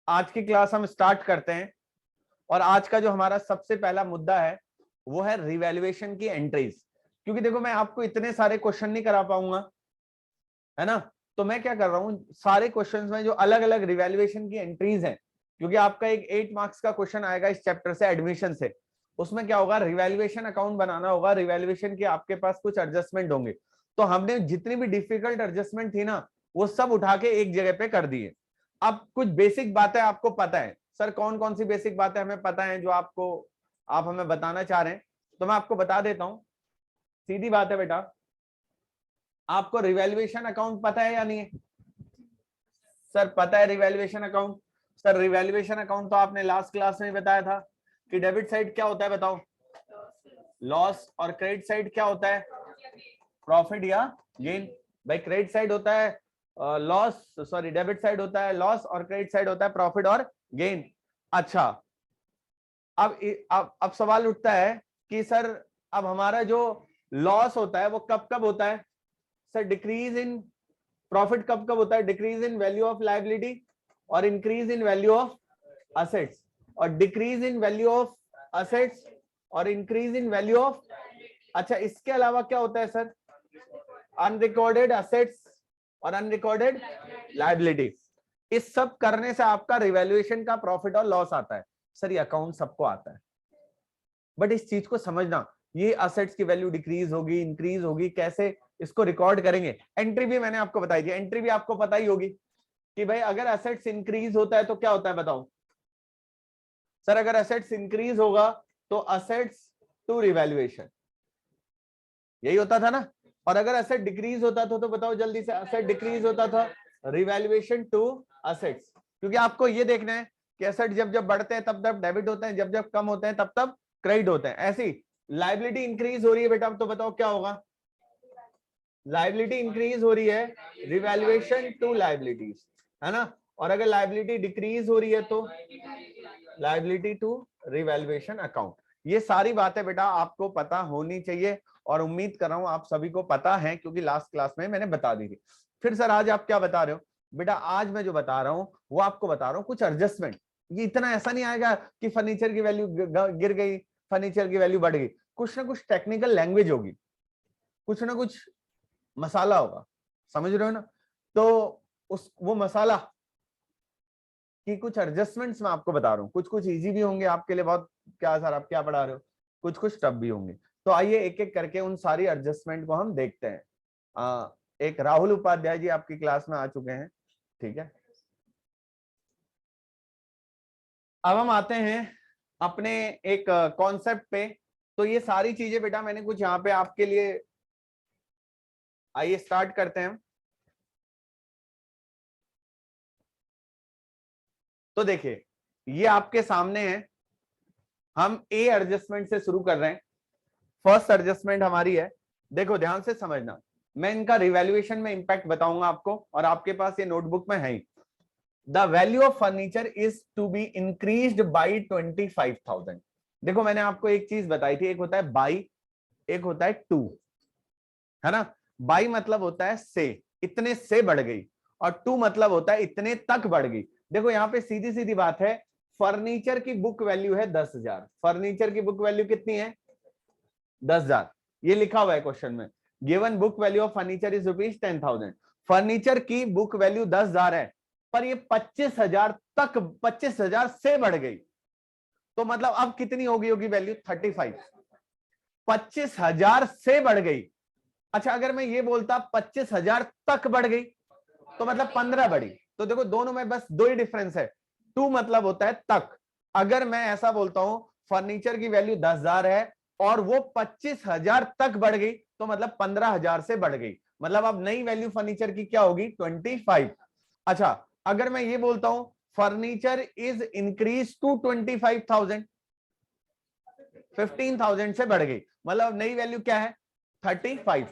आज की क्लास हम स्टार्ट करते हैं और आज का जो हमारा सबसे पहला मुद्दा है वो है रिवैल्यूएशन की एंट्रीज। क्योंकि देखो मैं आपको इतने सारे क्वेश्चन नहीं करा पाऊंगा, है ना, तो मैं क्या कर रहा हूं, सारे क्वेश्चंस में जो अलग अलग रिवैल्यूएशन की एंट्रीज हैं, क्योंकि आपका एक 8 मार्क्स का क्वेश्चन आएगा इस चैप्टर से एडमिशन से, उसमें क्या होगा, रिवैल्यूएशन अकाउंट बनाना होगा, रिवैल्यूएशन के आपके पास कुछ एडजस्टमेंट होंगे। तो हमने जितनी भी डिफिकल्ट एडजस्टमेंट थी ना वो सब उठा के एक जगह पे कर दिए। अब कुछ बेसिक बातें आपको पता है, सर कौन कौन सी बेसिक बातें हमें पता है जो आप हमें बताना चाह रहे हैं, तो मैं आपको बता देता हूं। सीधी बात है बेटा, आपको रिवैल्यूएशन अकाउंट पता है या नहीं है? सर पता है revaluation account. Sir revaluation account तो आपने लास्ट क्लास में बताया था कि डेबिट साइड क्या होता है, बताओ, लॉस, और क्रेडिट साइड क्या होता है, प्रॉफिट या गेन। भाई क्रेडिट साइड होता है लॉस, सॉरी डेबिट साइड होता है लॉस और क्रेडिट साइड होता है प्रॉफिट और गेन। अच्छा, अब सवाल उठता है कि सर अब हमारा जो लॉस होता है वो कब कब होता है? सर डिक्रीज इन प्रॉफिट कब कब होता है? Decrease in value of liability और increase in value of assets, और decrease in value of assets और इंक्रीज इन वैल्यू ऑफ, अच्छा इसके अलावा क्या होता है सर? अनरिकॉर्डेड असेट्स और अनरिकॉर्डेड लायबिलिटी। इस सब करने से आपका रिवैल्यूएशन का प्रॉफिट और लॉस आता है। सर ये अकाउंट सबको आता है, बट इस चीज को समझना, ये असेट्स की वैल्यू डिक्रीज होगी इंक्रीज होगी, कैसे इसको रिकॉर्ड करेंगे। एंट्री भी मैंने आपको बताई थी, एंट्री भी आपको पता ही होगी कि भाई अगर असेट्स इंक्रीज होता है तो क्या होता है बताओ? सर अगर असेट्स इंक्रीज होगा तो असेट्स टू रिवैल्यूएशन, यही होता था ना। और अगर असेट डिक्रीज होता था तो बताओ जल्दी से, असेट डिक्रीज होता था रिवैल्यूएशन टू असेट्स। क्योंकि आपको ये देखना है कि असेट जब जब बढ़ते हैं तब तब डेबिट होते हैं, जब जब कम होते हैं तब तब क्रेडिट होते हैं। ऐसी लायबिलिटी इंक्रीज हो रही है बेटा, तो बताओ क्या होगा? लायबिलिटी इंक्रीज हो रही है, रिवैल्यूएशन टू लायबिलिटीज, है ना। और अगर लायबिलिटी डिक्रीज हो रही है तो लायबिलिटी टू रिवैल्यूएशन अकाउंट। ये सारी बातें बेटा आपको पता होनी चाहिए और उम्मीद कर रहा हूं आप सभी को पता है, क्योंकि लास्ट क्लास में मैंने बता दी थी। फिर सर आज आप क्या बता रहे हो? बेटा आज मैं जो बता रहा हूं वो आपको बता रहा हूं कुछ एडजस्टमेंट। ये इतना ऐसा नहीं आएगा कि फर्नीचर की वैल्यू गिर गई, फर्नीचर की वैल्यू बढ़ गई। कुछ ना कुछ टेक्निकल लैंग्वेज होगी, कुछ ना कुछ मसाला होगा, समझ रहे हो ना। तो वो मसाला कि कुछ एडजस्टमेंट्स मैं आपको बता रहा हूँ, कुछ कुछ इजी भी होंगे आपके लिए बहुत, क्या सर आप क्या पढ़ा रहे हो, कुछ कुछ टफ भी होंगे। तो आइए एक एक करके उन सारी एडजस्टमेंट को हम देखते हैं। एक राहुल उपाध्याय जी आपकी क्लास में आ चुके हैं, ठीक है। अब हम आते हैं अपने एक कॉन्सेप्ट पे। तो ये सारी चीजें बेटा मैंने कुछ यहाँ पे आपके लिए, आइए स्टार्ट करते हैं। तो देखिए ये आपके सामने है, हम ए एडजस्टमेंट से शुरू कर रहे हैं। फर्स्ट एडजस्टमेंट हमारी है, देखो ध्यान से समझना, मैं इनका रिवैल्यूएशन में इंपैक्ट बताऊंगा आपको, और आपके पास ये नोटबुक में है ही। The value of furniture is to be increased by 25,000। देखो मैंने आपको एक चीज बताई थी, एक होता है बाई, एक होता है टू, है ना। बाई मतलब होता है से, इतने से बढ़ गई, और टू मतलब होता है इतने तक बढ़ गई। देखो यहाँ पे सीधी सीधी बात है, फर्नीचर की बुक वैल्यू है 10,000, फर्नीचर की बुक वैल्यू कितनी है? 10,000। ये लिखा हुआ है क्वेश्चन में, given book value of furniture is rupees 10,000। Furniture की बुक वैल्यू 10,000 है, पर ये 25,000 तक, 25,000 से बढ़ गई, तो मतलब अब कितनी होगी होगी वैल्यू? 35। 25,000 से बढ़ गई। अच्छा अगर मैं ये बोलता 25,000 तक बढ़ गई तो मतलब 15 बढ़ी। तो देखो दोनों में बस दो ही डिफरेंस है, टू मतलब होता है तक। अगर मैं ऐसा बोलता हूं फर्नीचर की वैल्यू 10,000 है और वो 25,000 तक बढ़ गई, तो मतलब 15,000 से बढ़ गई, मतलब अब नई वैल्यू फर्नीचर की क्या होगी? 25। अच्छा अगर मैं ये बोलता हूं फर्नीचर इज इंक्रीज टू 25,000, 15,000 से बढ़ गई, मतलब नई वैल्यू क्या है? 35,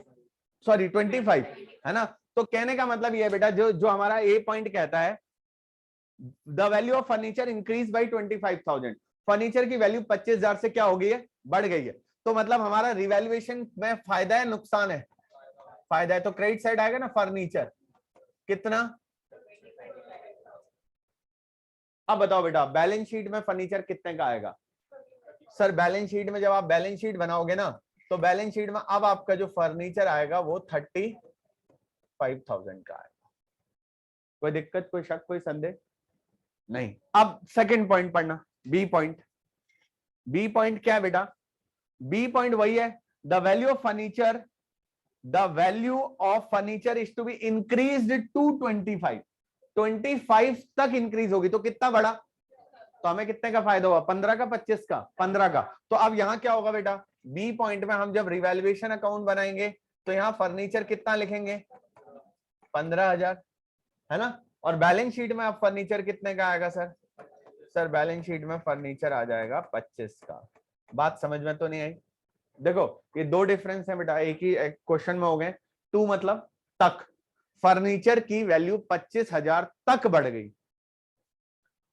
सॉरी 25, है ना। तो कहने का मतलब ये है बेटा, जो जो हमारा ए पॉइंट कहता है the value of furniture increase by 25,000, furniture की वैल्यू 25,000 से क्या हो गई है? बढ़ गई है। तो मतलब हमारा रिवैल्यूएशन में फायदा है नुकसान है? फायदा है। तो क्रेडिट साइड आएगा ना फर्नीचर, कितना? अब बताओ बेटा बैलेंस शीट में फर्नीचर कितने का आएगा? सर बैलेंस शीट में जब आप बैलेंस शीट बनाओगे ना, तो बैलेंस शीट में अब आपका जो फर्नीचर आएगा वो 35,000 का आएगा। कोई दिक्कत, कोई शक, कोई संदेह नहीं। अब सेकंड पॉइंट पढ़ना, बी पॉइंट। बी पॉइंट क्या है बेटा? बी पॉइंट वही है, the value of furniture, the value of furniture is to be increased to 25 तक इंक्रीज होगी। तो कितना बढ़ा? तो हमें कितने का फायदा हुआ? 15 का, 25 का? 15 का। तो अब यहां क्या होगा बेटा? बी पॉइंट में हम जब रिवैल्यूएशन अकाउंट बनाएंगे तो यहां फर्नीचर कितना लिखेंगे? 15,000, है ना। और बैलेंस शीट में अब फर्नीचर कितने का आएगा सर? सर बैलेंस शीट में फर्नीचर आ जाएगा 25 का। बात समझ में तो नहीं आई? देखो ये दो डिफरेंस है बेटा, एक ही क्वेश्चन में हो गए। टू मतलब तक, फर्नीचर की वैल्यू 25,000 तक बढ़ गई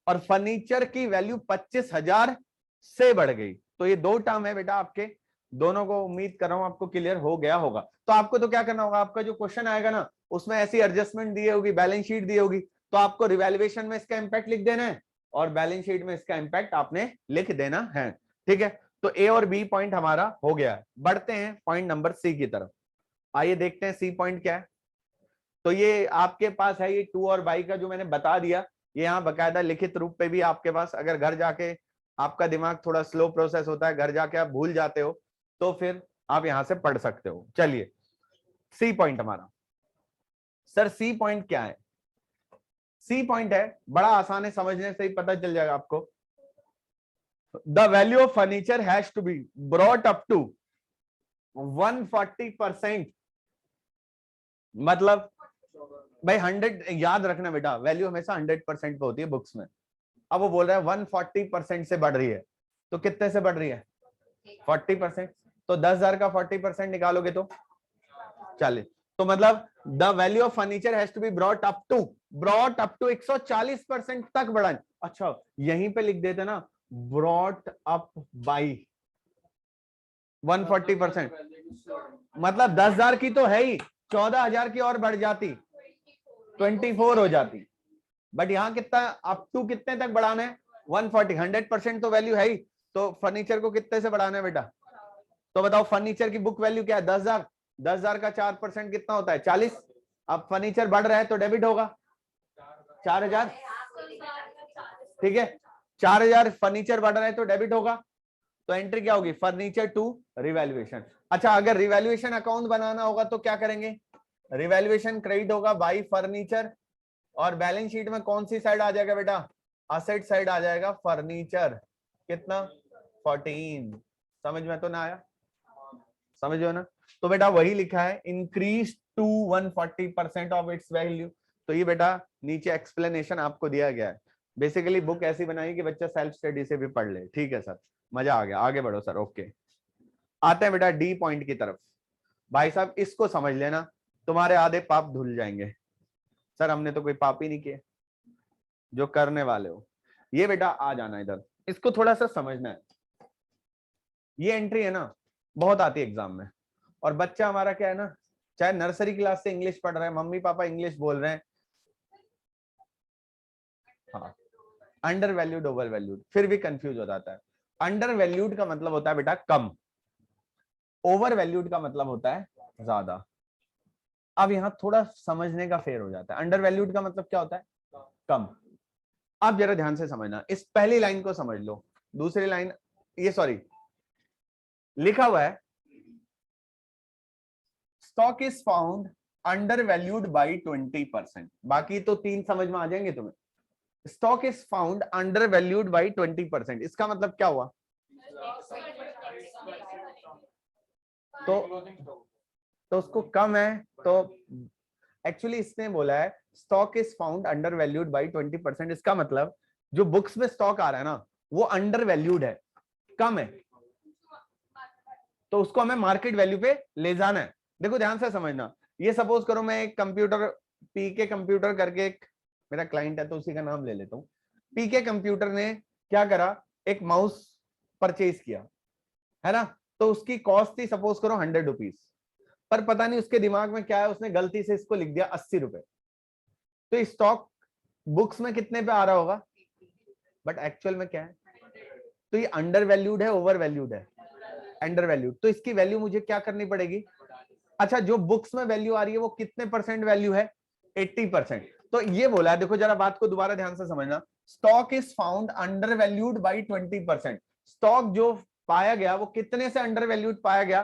और फर्नीचर की वैल्यू 25,000 से बढ़ गई। तो ये दो टर्म है बेटा आपके, दोनों को उम्मीद कर रहा हूं आपको क्लियर हो गया होगा। तो आपको तो क्या करना होगा, आपका जो क्वेश्चन आएगा ना उसमें ऐसी एडजस्टमेंट दी होगी, बैलेंस शीट दी होगी, तो आपको रिवैल्यूएशन में इसका इंपैक्ट लिख देना है और बैलेंस शीट में इसका इंपैक्ट आपने लिख देना है। ठीक है, तो ए और बी पॉइंट हमारा हो गया है। बढ़ते हैं पॉइंट नंबर सी की तरफ। आइए देखते हैं सी पॉइंट क्या है। तो ये आपके पास है, ये टू और बाई का जो मैंने बता दिया, ये यहाँ बकायदा लिखित रूप पे भी आपके पास, अगर घर जाके आपका दिमाग थोड़ा स्लो प्रोसेस होता है, घर जाके आप भूल जाते हो, तो फिर आप यहां से पढ़ सकते हो। चलिए सी पॉइंट हमारा, सर सी पॉइंट क्या है? सी पॉइंट है, बड़ा आसान है, समझने से ही पता चल जाएगा आपको। The value of furniture has to be brought up to 140%। मतलब भाई 100 याद रखना बेटा, वैल्यू हमेशा 100% पे होती है बुक्स में। अब वो बोल रहा है 140% से बढ़ रही है, तो कितने से बढ़ रही है? 40%। तो 10,000 का 40% निकालोगे तो 40। तो मतलब the value of furniture has to be brought up to 140% तक बढ़ा। अच्छा यहीं पे लिख देते ना, ब्रॉट अप बाई 140%, मतलब 10,000 की तो है ही, 14,000 की और बढ़ जाती, 24 हो जाती। बट यहां कितना, अप टू कितने तक बढ़ाना है? 140। 100% तो वैल्यू है ही, तो फर्नीचर को कितने से बढ़ाना है बेटा? तो बताओ फर्नीचर की बुक वैल्यू क्या है? 10,000। 10,000 का 4% कितना होता है? 40। अब फर्नीचर बढ़ रहा है तो डेबिट होगा 4,000। ठीक है, 4,000 फर्नीचर बढ़ रहा है तो डेबिट होगा। तो एंट्री क्या होगी? Furniture to revaluation. अच्छा अगर रिवैल्यूएशन अकाउंट बनाना होगा तो क्या करेंगे? रिवैल्यूएशन क्रेडिट होगा बाई फर्नीचर, और बैलेंस शीट में कौन सी साइड आ जाएगा बेटा? असेट साइड आ जाएगा फर्नीचर। कितना? 14। समझ में तो ना आया? समझ हो ना? तो बेटा वही लिखा है, increase to 140% of its value. तो ये बेटा नीचे एक्सप्लेनेशन आपको दिया गया है। बेसिकली बुक ऐसी बनाई कि बच्चा सेल्फ स्टडी से भी पढ़ ले। ठीक है सर, मजा आ गया, आगे बढ़ो सर। ओके, आते हैं बेटा डी पॉइंट की तरफ। भाई साहब इसको समझ लेना, तुम्हारे आधे पाप धुल जाएंगे। सर हमने तो कोई पाप ही नहीं किए, जो करने वाले हो। ये बेटा आ जाना इधर, इसको थोड़ा सा समझना है। ये एंट्री है ना, बहुत आती है एग्जाम में। और बच्चा हमारा क्या है ना, चाहे नर्सरी क्लास से इंग्लिश पढ़ रहे हैं, मम्मी पापा इंग्लिश बोल रहे हैं, हाँ अंडर वैल्यूड ओवर वैल्यूड, फिर भी कंफ्यूज हो जाता है। अंडर वैल्यूड का मतलब होता है बेटा कम, ओवर वैल्यूड का मतलब होता है ज्यादा। अब यहां थोड़ा समझने का फेर हो जाता है। अंडर वैल्यूड का मतलब क्या होता है? कम। अब जरा ध्यान से समझना, इस पहली लाइन को समझ लो। दूसरी लाइन, ये सॉरी लिखा हुआ है stock is found under valued by 20%। बाकी तो तीन समझ में आ जाएंगे तुम्हें। Stock is found under valued by 20%, इसका मतलब क्या हुआ? तो उसको कम है, तो एक्चुअली इसने बोला है stock is found under valued by 20%। इसका मतलब जो बुक्स में स्टॉक आ रहा है ना वो अंडर वैल्यूड है, कम है, तो उसको हमें मार्केट वैल्यू पे ले जाना है। देखो ध्यान से समझना, ये सपोज करो मैं एक कंप्यूटर, पीके कंप्यूटर करके एक मेरा क्लाइंट है तो उसी का नाम ले लेता हूं। पीके कंप्यूटर ने क्या करा, एक माउस परचेज किया, है ना। तो उसकी कॉस्ट थी सपोज करो 100 रुपीज, पर पता नहीं उसके दिमाग में क्या है, उसने गलती से इसको लिख दिया 80 रुपए। तो स्टॉक बुक्स में कितने पे आ रहा होगा? बट एक्चुअल में क्या है? तो ये अंडर वैल्यूड है, ओवर वैल्यूड है? Under valued. तो इसकी वैल्यू मुझे क्या करनी पड़ेगी? अच्छा, जो बुक्स में वैल्यू आ रही है वो कितने परसेंट वैल्यू है? 80%। तो ये बोला है, देखो जरा बात को दोबारा ध्यान से समझना, stock is found under valued by 20%। Stock जो पाया गया वो कितने से अंडर वैल्यूड पाया गया?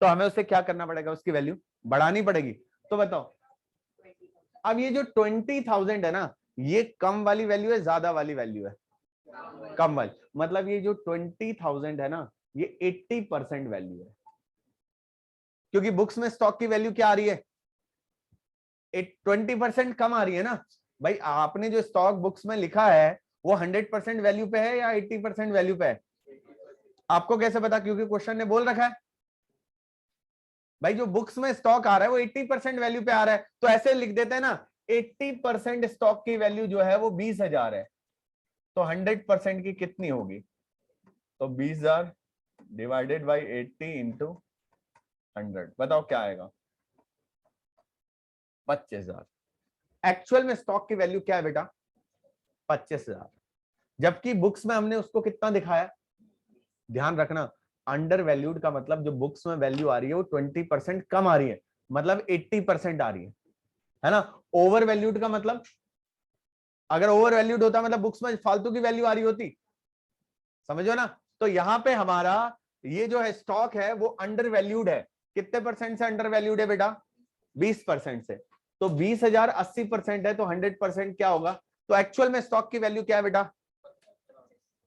तो हमें उसे क्या करना पड़ेगा? उसकी वैल्यू बढ़ानी पड़ेगी। तो बताओ, अब ये जो 20,000 है ना, ये कम वाली वैल्यू है, ज्यादा वाली वैल्यू है? कम वाली। मतलब ये जो 20,000 है ना, ये 80% वैल्यू है, क्योंकि बुक्स में स्टॉक की वैल्यू क्या आ रही है? 20% कम आ रही है ना भाई। आपने जो स्टॉक बुक्स में लिखा है वो 100% वैल्यू पे है या 80% वैल्यू पे है? आपको कैसे पता? क्योंकि क्वेश्चन ने बोल रखा है भाई, जो बुक्स में स्टॉक आ रहा है वो 80% वैल्यू पे आ रहा है। तो ऐसे लिख देते हैं ना, 80% स्टॉक की वैल्यू जो है वो 20,000 है, तो 100% की कितनी होगी? तो 20,000 डिवाइडेड बाई 80 इंटू 100, बताओ क्या आएगा? 25,000। एक्चुअल में स्टॉक की वैल्यू क्या है बेटा? 25,000। जबकि बुक्स में हमने उसको कितना दिखाया? ध्यान रखना, अंडर वैल्यूड का मतलब जो बुक्स में वैल्यू आ रही है वो 20% कम आ रही है, मतलब 80% आ रही है ना। ओवर वैल्यूड का मतलब, अगर ओवर वैल्यूड होता मतलब बुक्स में फालतू की वैल्यू आ रही होती, समझो ना। तो यहां पे हमारा ये जो है स्टॉक है वो अंडर वैल्यूड है। कितने परसेंट से अंडर वैल्यूड है बेटा? 20% से। तो 20,000 80% है, तो 100% क्या होगा? तो एक्चुअल में स्टॉक की वैल्यू क्या है बेटा?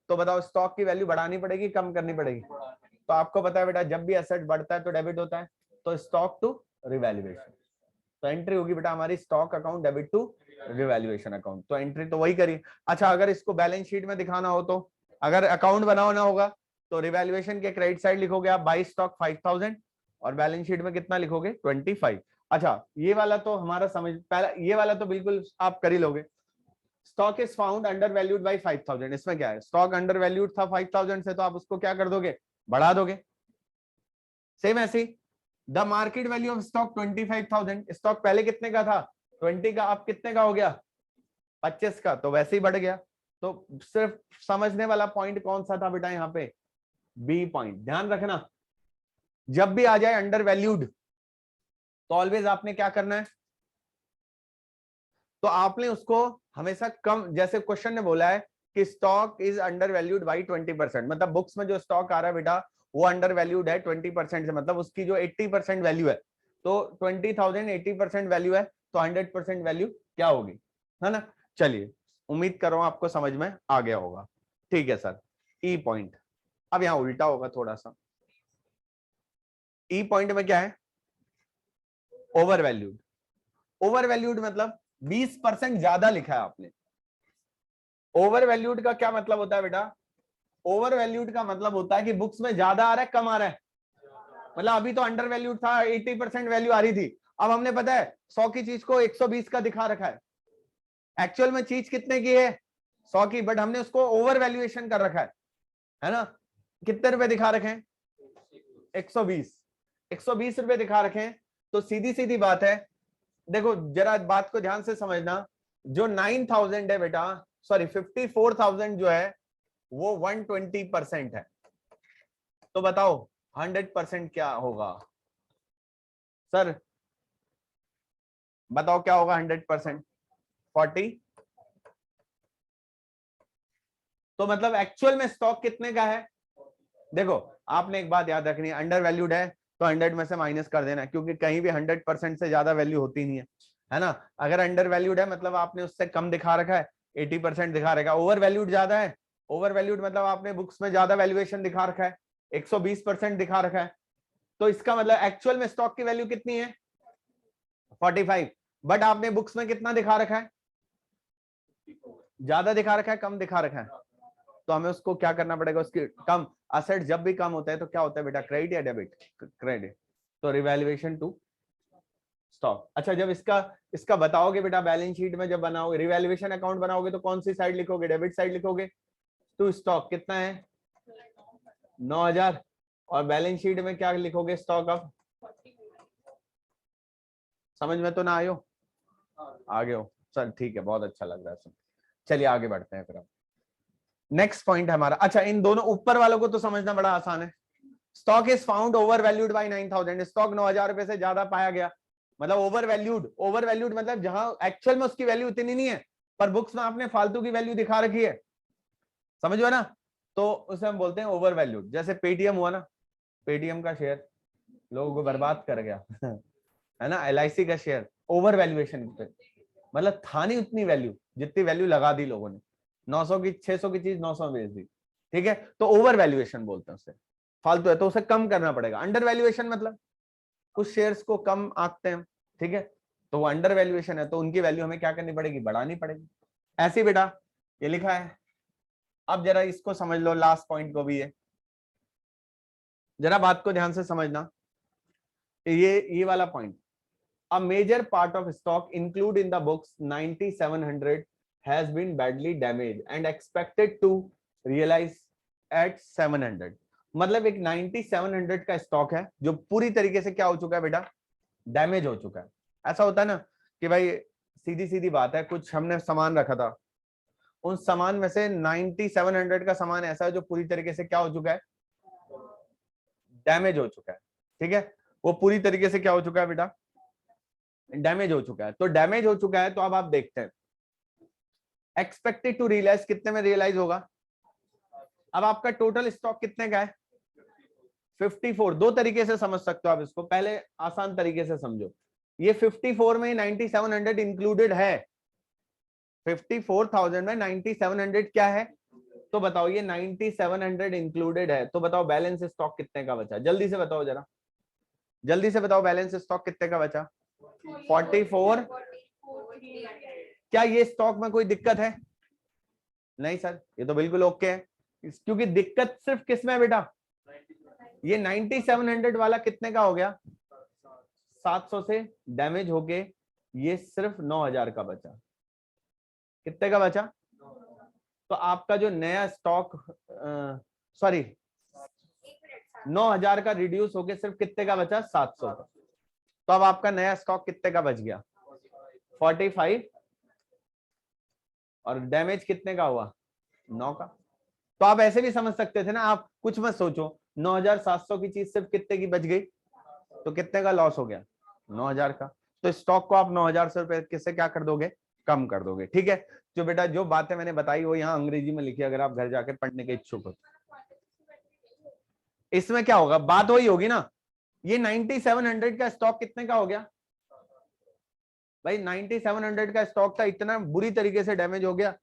तो बताओ, स्टॉक की वैल्यू बढ़ानी पड़ेगी, कम करनी पड़ेगी? तो आपको पता है बेटा, जब भी एसेट बढ़ता है तो डेबिट होता है, तो स्टॉक टू रिवैल्यूएशन। तो एंट्री होगी बेटा हमारी stock account debit to revaluation account. तो एंट्री तो वही करी। अच्छा, अगर इसको बैलेंस शीट में दिखाना हो, तो अगर अकाउंट बनाना होगा तो रिवैल्यूएशन के क्रेडिट साइड लिखोगे आप बाई स्टॉक 5,000 और बैलेंस शीट में कितना लिखोगे? 25। अच्छा, ये वाला तो हमारा समझ, पहला ये वाला तो बिल्कुल आप कर ही लोगे। Stock is found under valued by 5,000, इसमें क्या है? स्टॉक अंडर वैल्यूड था 5,000 से, तो आप उसको क्या कर दोगे? बढ़ा दोगे। सेम ऐसे the market value of stock 25,000, stock पहले कितने का था? 20 का, अब कितने का हो गया? 25 का, तो वैसे ही बढ़ गया। तो सिर्फ समझने वाला पॉइंट कौन सा था बेटा? यहाँ पे बी पॉइंट। ध्यान रखना, जब भी आ जाए अंडर वैल्यूड तो ऑलवेज आपने क्या करना है? तो आपने उसको हमेशा कम, जैसे क्वेश्चन ने बोला है कि stock is under valued by 20%, मतलब बुक्स में जो स्टॉक आ रहा है बेटा वो अंडर वैल्यूड है 20% से, मतलब उसकी जो 80% वैल्यू है, तो 20,000 80% वैल्यू है, तो 100% वैल्यू क्या होगी? है ना। चलिए, उम्मीद कर रहा हूं आपको समझ में आ गया होगा। ठीक है सर। ई पॉइंट, अब यहां उल्टा होगा थोड़ा सा। ई पॉइंट में क्या है? Over valued. ओवर वैल्यूड मतलब 20% ज्यादा लिखा है आपने। ओवर वैल्यूड का क्या मतलब होता है बेटा? ओवर वैल्यूड का मतलब होता है कि बुक्स में ज्यादा आ रहा है, कम आ रहा है। मतलब अभी तो अंडर वैल्यूड था, 80% वैल्यू आ रही थी, अब हमने पता है 100 की चीज को 120 का दिखा रखा है। एक्चुअल में चीज कितने की है? 100 की, बट हमने उसको ओवर वैल्यूएशन कर रखा है ना। कितने रुपए दिखा रखे हैं? 120। 120 रुपए दिखा रखे हैं। तो सीधी सीधी बात है, देखो जरा बात को ध्यान से समझना, जो 9,000 है बेटा, सॉरी 54,000 जो है वो 120% है। तो बताओ 100% क्या होगा? सर बताओ क्या होगा 100%? 40। तो मतलब एक्चुअल में स्टॉक कितने का है? देखो, आपने एक बात याद रखनी है, अंडर वैल्यूड है तो 100 में से माइनस कर देना, क्योंकि कहीं भी 100% से ज्यादा वैल्यू होती नहीं है ना। अगर अंडर वैल्यूड है मतलब आपने उससे कम दिखा रखा है, 80% दिखा रखा है। ओवर वैल्यूड ज्यादा है, ओवर वैल्यूड मतलब आपने बुक्स में ज्यादा वैल्यूएशन दिखा रखा है, 120% दिखा रखा है। तो इसका मतलब एक्चुअल में स्टॉक की वैल्यू कितनी है? 45। बट आपने बुक्स में कितना दिखा रखा है? ज्यादा दिखा रखा है, कम दिखा रखा है? तो हमें उसको क्या करना पड़ेगा? उसकी कम। असेट जब भी कम होता है तो क्या होता है बेटा? क्रेडिट या डेबिट? क्रेडिट। तो रिवैल्यूएशन टू स्टॉक। अच्छा, जब इसका इसका बताओगे बेटा बैलेंस शीट में, जब बनाओगे रिवैल्यूएशन अकाउंट बनाओगे तो कौन सी साइड लिखोगे? डेबिट साइड लिखोगे। टू स्टॉक कितना है? 9,000। और बैलेंस शीट में क्या लिखोगे? Stock of. समझ में तो ना आयो? आगे हो सर? ठीक है, बहुत अच्छा लग रहा है सुन। चलिए आगे बढ़ते हैं फिर अब। नेक्स्ट पॉइंट हमारा, अच्छा इन दोनों ऊपर वालों को तो समझना बड़ा आसान है। Stock is found over valued bye 9,000, stock 9,000 रुपए से ज्यादा पाया गया, मतलब ओवर वैल्यूड। ओवर वैल्यूड मतलब जहां एक्चुअल में उसकी वैल्यू इतनी नहीं है, पर बुक्स में आपने फालतू की वैल्यू दिखा रखी है, समझो ना, तो उसे हम बोलते हैं ओवर वैल्यूड। जैसे पेटीएम हुआ ना, पेटीएम का शेयर लोगों को बर्बाद कर गया है ना, LIC का शेयर ओवर वैल्यूएशन पे, मतलब था नहीं उतनी वैल्यू जितनी वैल्यू लगा दी लोगों ने, 900 की 600 की चीज 900 में बेच दी, ठीक है, तो ओवर वैल्यूएशन बोलते हैं उसे, फालतू है तो उसे कम करना पड़ेगा। अंडर वैल्यूएशन मतलब कुछ शेयर्स को कम आंकते हैं, ठीक है, तो वो अंडर वैल्यूएशन है, तो उनकी वैल्यू हमें क्या करनी पड़ेगी, बढ़ानी पड़ेगी। ऐसे बेटा ये लिखा है। अब जरा इसको समझ लो, लास्ट पॉइंट को भी है, जरा बात को ध्यान से समझना, ये वाला point. A major part of stock included in the books 9,700 has been badly damaged and expected to realize at 700। मतलब एक 9,700 का स्टॉक है जो पूरी तरीके से क्या हो चुका है बेटा, डैमेज हो चुका है। ऐसा होता है ना कि भाई सीधी सीधी बात है, कुछ हमने सामान रखा था, उन सामान में से 9,700 का सामान ऐसा है जो पूरी तरीके से क्या हो चुका है, डैमेज हो चुका है, ठीक है, वो पूरी तरीके से क्या हो चुका है बेटा, डैमेज हो चुका है। तो डैमेज हो चुका है, तो अब आप देखते हैं एक्सपेक्टेड टू रियलाइज कितने में रियलाइज होगा। अब आपका टोटल स्टॉक कितने का है, 54। दो तरीके से समझ सकते हो आप इसको, पहले आसान तरीके से समझो, ये 54 में 9,700 इंक्लूडेड है, 54,000 में 9,700 क्या है, तो बताओ ये 9,700 इंक्लूडेड है, तो बताओ बैलेंस स्टॉक कितने का बचा, जल्दी से बताओ, जरा जल्दी से बताओ बैलेंस स्टॉक कितने का बचा, 44। क्या ये स्टॉक में कोई दिक्कत है, नहीं सर ये तो बिल्कुल ओके है, क्योंकि दिक्कत सिर्फ किसमें है बेटा, ये 9,700 वाला कितने का हो गया, 700 से डैमेज होके ये सिर्फ 9,000 का बचा, कितने का बचा, तो आपका जो नया स्टॉक सॉरी 9,000 का रिड्यूस होके सिर्फ कितने का बचा, 700 का, तो अब आपका नया स्टॉक कितने का बच गया, 45, और डैमेज कितने का हुआ, 9 का। तो आप ऐसे भी समझ सकते थे ना, आप कुछ मत सोचो, 9,700 की चीज सिर्फ कितने की बच गई, तो कितने का लॉस हो गया, 9,000 का। तो स्टॉक को आप 9,000 रुपए किससे क्या कर दोगे, कम कर दोगे, ठीक है। जो बेटा जो बातें मैंने बताई वो यहाँ अंग्रेजी में लिखी, अगर आप घर जाके पढ़ने के इच्छुक हो। इसमें क्या होगा, बात वही होगी ना, ये 9,700 का स्टॉक कितने का हो गया भाई, 9,700 का स्टॉक था, इतना बुरी तरीके से डैमेज हो गया,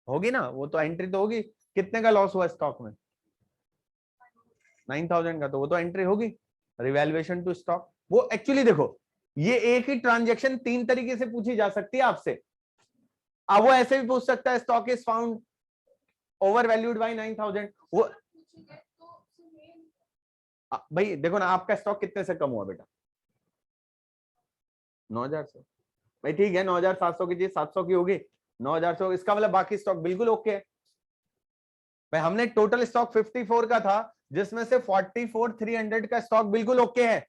होगी ना, वो तो एंट्री तो होगी, कितने का लॉस हुआ स्टॉक में, 9,000 का, तो वो तो एंट्री होगी, रिवैल्यूएशन टू स्टॉक। वो एक्चुअली देखो, ये एक ही ट्रांजैक्शन 3 तरीके से पूछी जा सकती है आपसे। अब वो ऐसे भी पूछ सकता है, stock is found over valued bye 9,000, वो भाई देखो ना, आपका स्टॉक कितने से कम हुआ बेटा, 9,000 से, भाई ठीक है, 9,700 की चीज 700 की होगी, 9,000 से, इसका मतलब बाकी स्टॉक बिल्कुल ओके है भाई। हमने टोटल स्टॉक 54 का था, जिसमें से 44,300 का स्टॉक बिल्कुल ओके है,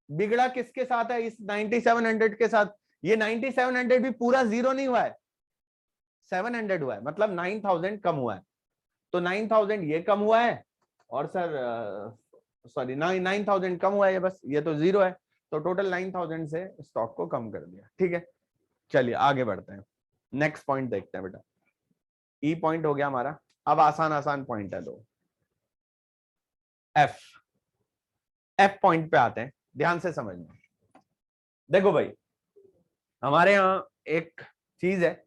बिगड़ा किसके साथ है, इस 9,700 के साथ। ये 9,700 भी पूरा जीरो नहीं हुआ है, 700 हुआ है, मतलब 9,000 कम हुआ है, तो 9,000 ये कम हुआ है, और सर सॉरी 9,000 कम हुआ है, ये बस, ये तो जीरो है, तो टोटल 9,000 से स्टॉक को कम कर दिया, ठीक है। चलिए आगे बढ़ते हैं, नेक्स्ट पॉइंट देखते हैं बेटा। ई पॉइंट हो गया हमारा, अब आसान आसान पॉइंट है दो। एफ पॉइंट पे आते हैं, ध्यान से समझना। देखो भाई, हमारे यहाँ एक चीज है,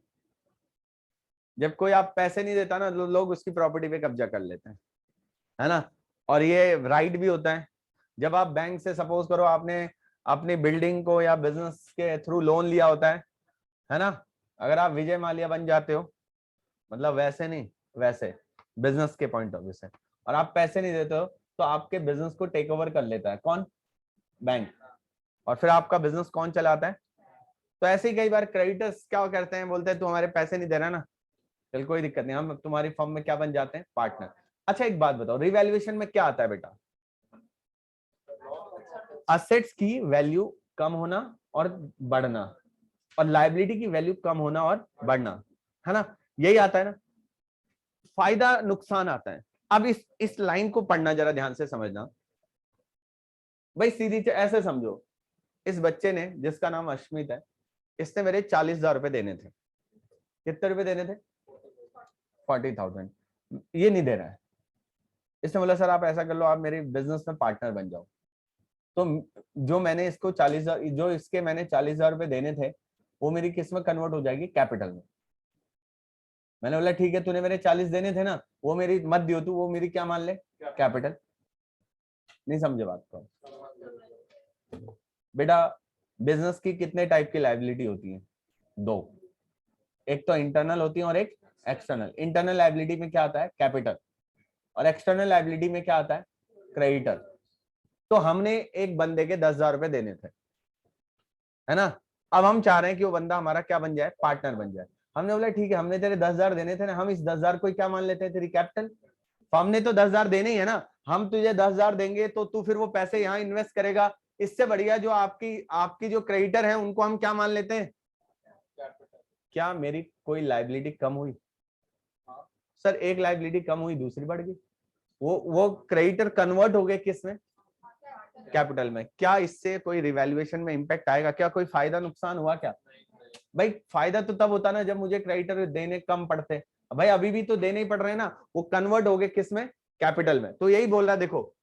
जब कोई आप पैसे नहीं देता ना, लोग उसकी प्रॉपर्टी पे कब्जा कर लेते हैं, है ना, और ये राइट भी होता है। जब आप बैंक से सपोज करो आपने अपनी बिल्डिंग को या बिजनेस के थ्रू लोन लिया होता है ना, अगर आप विजय माल्या बन जाते हो, मतलब वैसे नहीं, वैसे बिजनेस के पॉइंट ऑफ व्यू से, और आप पैसे नहीं देते हो, तो आपके बिजनेस को टेक ओवर कर लेता है कौन, बैंक, और फिर आपका बिजनेस कौन चलाता है, तो ऐसे ही कई बार क्रेडिटर्स क्या करते हैं, बोलते हैं तू हमारे पैसे नहीं दे रहा ना, चल कोई दिक्कत नहीं, हम तुम्हारी फर्म में क्या बन जाते हैं, पार्टनर। अच्छा एक बात बताओ, रिवैल्यूएशन में क्या आता है बेटा, असेट्स की वैल्यू कम होना और बढ़ना, और लायबिलिटी की वैल्यू कम होना और बढ़ना, है ना, यही आता है ना, फायदा नुकसान आता है। अब इस लाइन को पढ़ना, जरा ध्यान से समझना भाई, सीधी ऐसे समझो, इस बच्चे ने जिसका नाम अश्मित है, इसने मेरे 40,000 रुपए देने थे। कितने रुपए देने थे? 40,000। ये नहीं दे रहा है। इसने बोला सर आप ऐसा कर लो, आप मेरे बिजनेस में पार्टनर बन जाओ। तो जो मैंने इसको 40,000, जो इसके मैंने 40,000 रुपए देने थे, वो मेरी किस में कन्वर्ट हो जाएगी? कैपिटल में। मैंने बोला ठीक है, तूने मेरे 40 देने थे ना, वो मेरी मत दियो तू, वो मेरी क्या मान ले? कैपिटल। नहीं समझे बात को? बेटा बिजनेस की कितने टाइप की लायबिलिटी होती है? दो, एक तो इंटरनल होती है और एक एक्सटर्नल। इंटरनल लायबिलिटी में क्या आता है? कैपिटल। और एक्सटर्नल लायबिलिटी में क्या आता है? क्रेडिटर। तो हमने एक बंदे के 10,000 रुपए देने थे, है ना, अब हम चाह रहे हैं कि वो बंदा हमारा क्या बन जाए? पार्टनर बन जाए। हमने बोला ठीक है, हमने तेरे 10,000 देने थे ना, हम इस 10,000 को क्या मान लेते हैं? तेरी कैपिटल। तो हमने तो 10,000 देने ही है ना, हम तुझे 10,000 देंगे तो तू फिर वो पैसे यहाँ इन्वेस्ट करेगा। इससे बढ़िया जो आपकी आपकी जो क्रेडिटर है उनको हम क्या मान लेते हैं? क्या मेरी कोई लायबिलिटी कम हुई? सर एक लायबिलिटी कम हुई, दूसरी बढ़ गई। वो क्रेडिटर कन्वर्ट हो गए किस में? कैपिटल में। क्या इससे कोई रिवैल्यूएशन में इंपैक्ट आएगा? क्या कोई फायदा नुकसान हुआ क्या? भाई फायदा तो तब होता ना जब मुझे क्रेडिटर देने कम पड़ते। भाई अभी भी तो देने ही पड़ रहे हैं ना, वो कन्वर्ट हो गए किस में? कैपिटल में। तो यही बोल रहा है, देखो,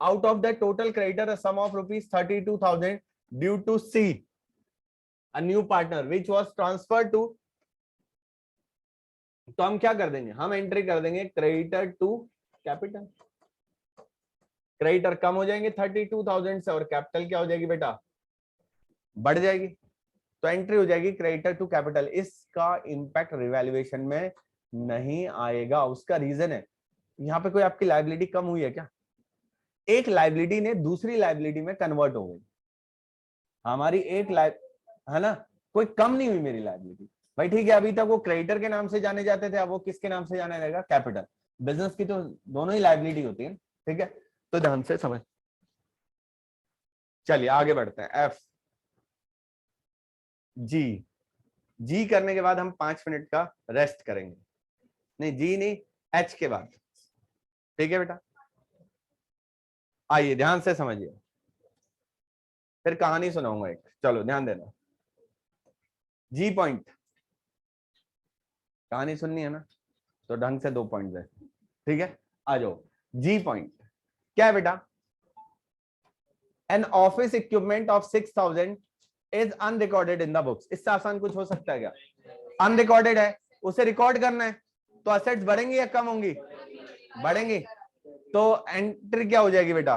out of the total creditor sum of ₹32,000 due to C a new partner which was transferred to. तो हम क्या कर देंगे? हम एंट्री कर देंगे क्रेडिटर टू कैपिटल। क्रेडिटर कम हो जाएंगे 32,000 से और कैपिटल क्या हो जाएगी बेटा? बढ़ जाएगी। तो एंट्री हो जाएगी क्रेडिटर टू कैपिटल। इसका इंपैक्ट रिवैल्यूएशन में नहीं आएगा। उसका रीजन है, यहाँ पे कोई आपकी लायबिलिटी कम हुई है क्या? एक लायबिलिटी ने दूसरी लायबिलिटी में कन्वर्ट हो गई। हमारी एक है ना, कोई कम नहीं हुई मेरी लायबिलिटी। भाई ठीक है, अभी तक वो क्रेडिटर के नाम से जाने जाते थे, अब वो किसके नाम से जाने लगेगा? कैपिटल। बिजनेस की तो दोनों ही लायबिलिटी होती है, ठीक है, तो ध्यान से समझ। चलिए आगे बढ़ते हैं। एफ जी, जी करने के बाद हम 5 मिनट का रेस्ट करेंगे। नहीं जी नहीं, एच के बाद, ठीक है बेटा। आइए ध्यान से समझिए, फिर कहानी सुनाऊंगा एक, चलो ध्यान देना। जी पॉइंट, कहानी सुननी है ना, तो ढंग से 2 पॉइंट है, ठीक है। आ जाओ, जी पॉइंट क्या है बेटा? An office equipment of 6,000 is unrecorded in the books. इससे आसान कुछ हो सकता है क्या? अनरिकॉर्डेड है, उसे रिकॉर्ड करना है, तो असेट्स बढ़ेंगी या कम होंगी? बढ़ेंगी। तो एंट्री क्या हो जाएगी बेटा?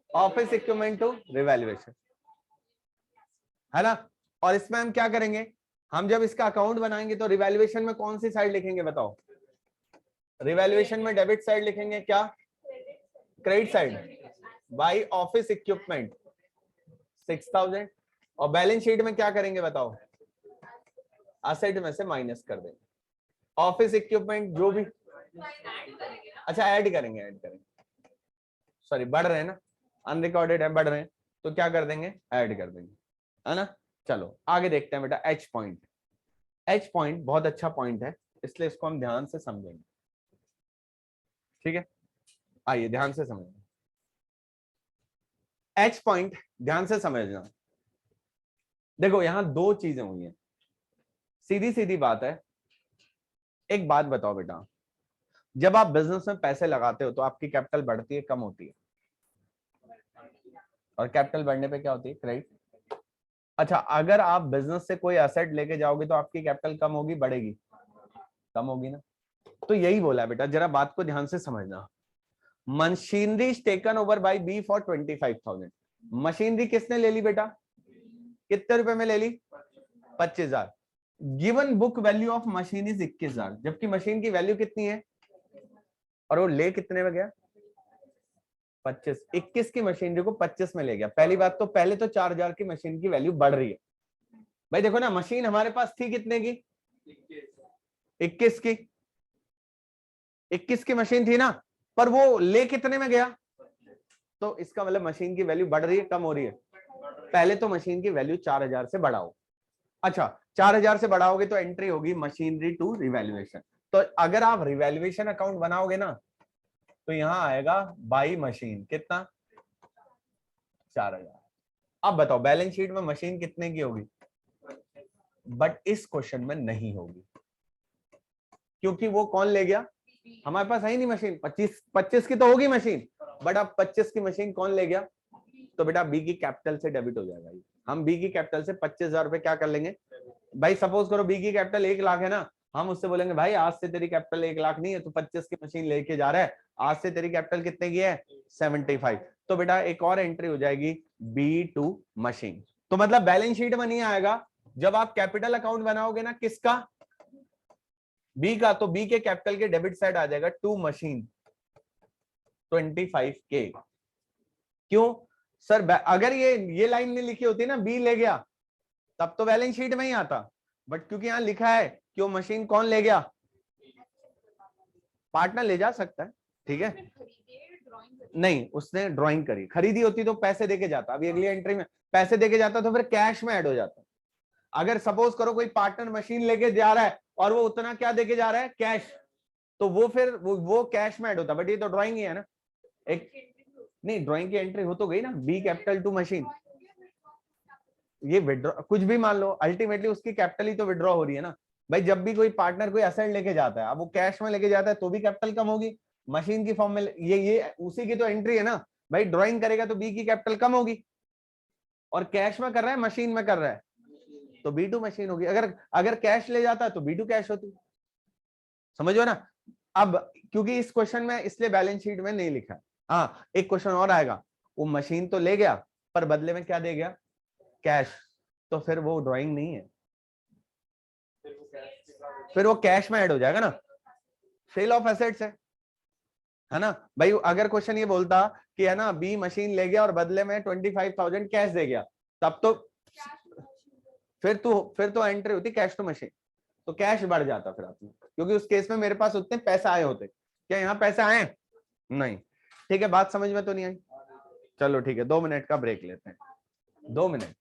ऑफिस इक्विपमेंट टू रिवैल्यूएशन, है ना। और इसमें हम क्या करेंगे? हम जब इसका अकाउंट बनाएंगे तो रिवैल्यूएशन में कौन सी साइड लिखेंगे बताओ? रिवैल्यूएशन में डेबिट साइड लिखेंगे, क्या? Credit side, by office equipment 6,000। और बैलेंस शीट में क्या करेंगे बताओ? असेट में से माइनस कर देंगे ऑफिस इक्विपमेंट जो भी। अच्छा ऐड करेंगे, सॉरी बढ़ रहे हैं ना, अनरिकॉर्डेड है, बढ़ रहे हैं, तो क्या कर देंगे? ऐड कर देंगे, है ना। चलो आगे देखते हैं बेटा, एच पॉइंट। एच पॉइंट बहुत अच्छा पॉइंट है, इसलिए इसको हम ध्यान से समझेंगे, ठीक है। आइए ध्यान से समझेंगे एच पॉइंट, ध्यान से समझना। देखो यहां 2 चीजें हुई हैं, सीधी सीधी बात है। एक बात बताओ बेटा, जब आप बिजनेस में पैसे लगाते हो तो आपकी कैपिटल बढ़ती है कम होती है? और कैपिटल बढ़ने पे क्या होती है? क्रेडिट। अच्छा अगर आप बिजनेस से कोई एसेट लेके जाओगे तो आपकी कैपिटल कम होगी बढ़ेगी? कम होगी ना। तो यही बोला है बेटा, जरा बात को ध्यान से समझना। Machinery is taken over by B for 25,000। Machinery किसने ले ली बेटा? कितने रुपए में ले ली? 25,000। Given book value of machine is 21,000, जबकि मशीन की वैल्यू कितनी है? और वो ले कितने में गया? 25। 21 की मशीनरी को 25 में ले गया। पहली बात तो पहले तो 4,000 की मशीन की वैल्यू बढ़ रही है। भाई देखो ना, मशीन हमारे पास थी कितने की? 21 की। 21 की मशीन थी ना, पर वो ले कितने में गया? तो इसका मतलब मशीन की वैल्यू बढ़ रही है कम हो रही है? पहले तो मशीन की वैल्यू 4000 से बढ़ाओ। अच्छा 4000 से बढ़ाओगे तो एंट्री होगी मशीनरी टू रिवैल्यूएशन। तो अगर आप रिवैल्यूएशन अकाउंट बनाओगे ना तो यहां आएगा बाई मशीन कितना 4000। अब बताओ बैलेंस शीट में मशीन कितने की होगी, बट इस क्वेश्चन में नहीं होगी क्योंकि वो कौन ले गया, हमारे पास है ही नहीं मशीन। 25 की तो होगी मशीन, बट अब 25 की मशीन कौन ले गया, तो बेटा बी की कैपिटल से डेबिट हो जाएगा। हम बी की कैपिटल से 25,000 रुपए क्या कर लेंगे भाई, सपोज करो बी की कैपिटल 1 लाख है ना, हम उससे बोलेंगे भाई आज से तेरी कैपिटल 1 लाख नहीं है, तो 25 की मशीन लेके जा रहा है, आज से तेरी कैपिटल कितने की है 75। तो बेटा एक और एंट्री हो जाएगी B2 मशीन। तो मतलब बैलेंस शीट में नहीं आएगा, जब आप कैपिटल अकाउंट बनाओगे ना किसका, बी का, तो बी के कैपिटल के डेबिट साइड आ जाएगा टू मशीन 25K। क्यों सर, अगर ये लाइन नहीं लिखी होती ना बी ले गया तब तो बैलेंस शीट में ही आता, बट क्योंकि यहां लिखा है कि वो मशीन कौन ले गया, पार्टनर ले जा सकता है, ठीक है। नहीं उसने ड्राइंग करी, खरीदी होती तो पैसे देके जाता, अभी अगली एंट्री में पैसे देके जाता तो फिर कैश में ऐड हो जाता। अगर सपोज करो कोई पार्टनर मशीन लेके जा रहा है और वो उतना क्या देके जा रहा है कैश, तो वो फिर वो कैश में ऐड होता, बट ये तो ड्राइंग ही है ना। एक नहीं ड्राइंग की एंट्री हो तो गई ना, बी कैपिटल टू मशीन, ये विड्रॉ कुछ भी मान लो, अल्टीमेटली उसकी कैपिटल ही तो विड्रॉ हो रही है ना भाई। जब भी कोई पार्टनर कोई एसेट लेके जाता है, अब वो कैश में लेके जाता है तो भी कैपिटल कम होगी, मशीन की फॉर्म में ये उसी की तो एंट्री है ना भाई। ड्राइंग करेगा तो बी की कैपिटल कम होगी, और कैश में कर रहा है मशीन में कर रहा है तो B2 मशीन होगी। अगर कैश ले जाता है तो B2 कैश होती, समझो ना। अब क्योंकि इस क्वेश्चन में इसलिए बैलेंस शीट में नहीं लिखा। हाँ एक क्वेश्चन और आएगा, वो मशीन तो ले गया पर बदले में क्या दे गया कैश, तो फिर वो ड्राइंग नहीं है, फिर वो कैश में ऐड हो जाएगा ना, सेल ऑफ एसेट्स है ना भाई। अगर क्वेश्चन ये बोलता कि है ना बी मशीन ले गया और बदले में 25,000 कैश दे गया, तब तो फिर तो एंट्री होती कैश टू मशीन, तो कैश बढ़ जाता फिर आपने, क्योंकि उस केस में मेरे पास उतने पैसे आए होते। क्या यहाँ पैसे आए नहीं, ठीक है बात समझ में तो नहीं आई। चलो ठीक है 2 मिनट का ब्रेक लेते हैं, 2 मिनट।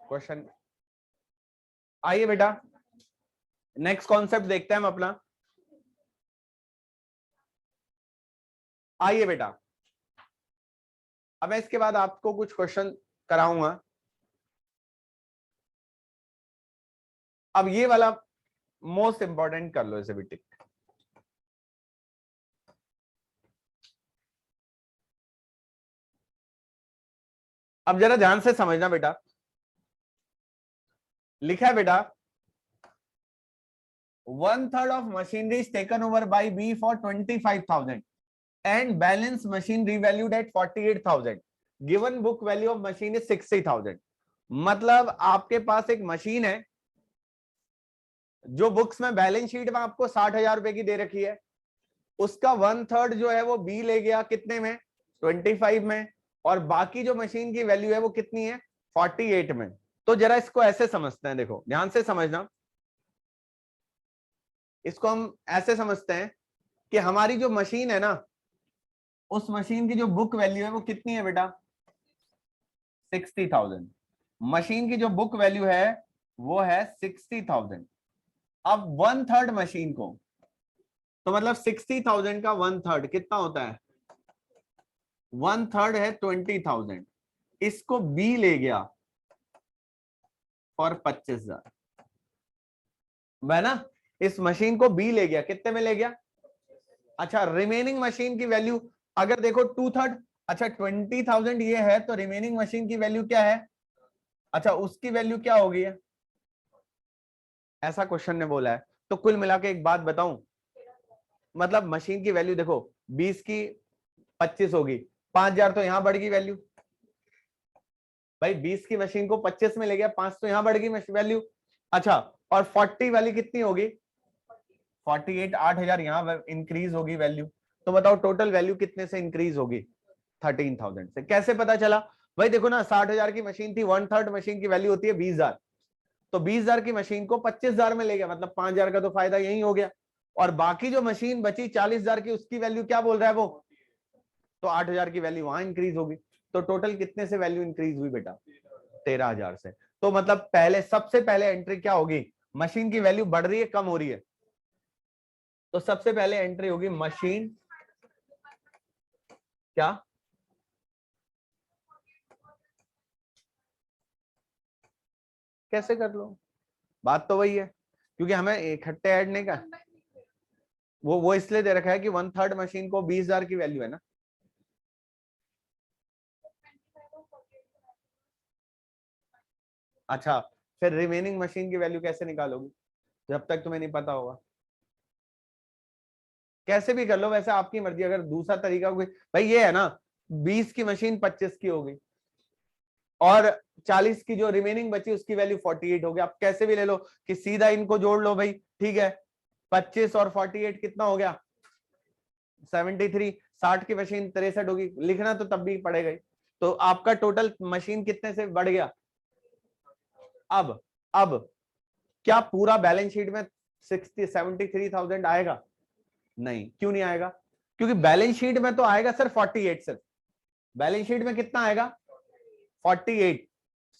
क्वेश्चन आइए बेटा, नेक्स्ट कॉन्सेप्ट देखते हैं हम अपना। आइए बेटा, अब मैं इसके बाद आपको कुछ क्वेश्चन कराऊंगा। अब ये वाला मोस्ट इंपॉर्टेंट कर लो इसे भी टिक। अब जरा ध्यान से समझना बेटा, लिखा है बेटा 1/3 of machinery is taken over by B for 25,000 and balance machine revalued at 48,000. Given book value of machine is 60,000. मतलब आपके पास एक मशीन है जो बुक्स में बैलेंस शीट में आपको 60,000 रुपए की दे रखी है, उसका 1/3 जो है वो बी ले गया कितने में 25 में, और बाकी जो मशीन की वैल्यू है वो कितनी है 48 में। तो जरा इसको ऐसे समझते हैं, देखो ध्यान से समझना, इसको हम ऐसे समझते हैं कि हमारी जो मशीन है ना, उस मशीन की जो बुक वैल्यू है वो कितनी है बेटा 60,000। मशीन की जो बुक वैल्यू है वो है 60,000। अब 1/3 मशीन को, तो मतलब 60,000 का 1/3 कितना होता है 1/3 है 20,000। इसको बी ले गया और 25,000 है ना, इस मशीन को बी ले गया, कितने में ले गया। अच्छा रिमेनिंग मशीन की वैल्यू अगर देखो 2/3, अच्छा 20,000 ये है तो रिमेनिंग मशीन की वैल्यू क्या है, अच्छा उसकी वैल्यू क्या होगी, ऐसा क्वेश्चन ने बोला है। तो कुल मिला के एक बात बताऊं, मतलब मशीन की वैल्यू देखो 20 की 25 होगी, 5,000 तो यहां बढ़ गई वैल्यू भाई, 20 की मशीन को 25 में ले गया, 5 तो यहां बढ़ गई वैल्यू। अच्छा और 40 वाली कितनी होगी 48, 8,000 यहां इंक्रीज होगी वैल्यू। तो बताओ टोटल वैल्यू कितने से इंक्रीज होगी 13,000 से। कैसे पता चला भाई, देखो ना 60,000 की मशीन थी, 1/3 मशीन की वैल्यू होती है 20,000, तो 20,000 की मशीन को 25,000 में ले गया, मतलब 5,000 का तो फायदा यही हो गया। और बाकी जो मशीन बची 40,000 की, उसकी वैल्यू क्या बोल रहा है वो, तो 8,000 की वैल्यू वहां इंक्रीज होगी। तो टोटल कितने से वैल्यू इंक्रीज हुई बेटा? 13,000 से। तो मतलब पहले, सबसे पहले एंट्री क्या होगी? मशीन की वैल्यू बढ़ रही है कम हो रही है? तो सबसे पहले एंट्री होगी मशीन क्या? कैसे कर लो, बात तो वही है, क्योंकि हमें इकट्ठे ऐड नहीं कर, वो इसलिए दे रखा है कि 1/3 मशीन को 20,000 की वैल्यू है ना। अच्छा, फिर रिमेनिंग मशीन की वैल्यू कैसे निकालोगी जब तक तुम्हें नहीं पता होगा? कैसे भी कर लो, वैसे आपकी मर्जी। अगर दूसरा तरीका कोई, भाई ये है ना, 20 की मशीन 25 की होगी और 40 की जो रिमेनिंग बची उसकी वैल्यू 48 होगी। आप कैसे भी ले लो कि सीधा इनको जोड़ लो भाई, ठीक है। 25 और 48 कितना हो गया? 73। 60 की मशीन 63 होगी, लिखना तो तब भी पड़ेगा ही। तो आपका टोटल मशीन कितने से बढ़ गया? अब क्या पूरा बैलेंस शीट में 73,000 आएगा? नहीं। क्यों नहीं आएगा? क्योंकि बैलेंस शीट में तो आएगा सर 48। सिर्फ बैलेंस शीट में कितना आएगा? 48।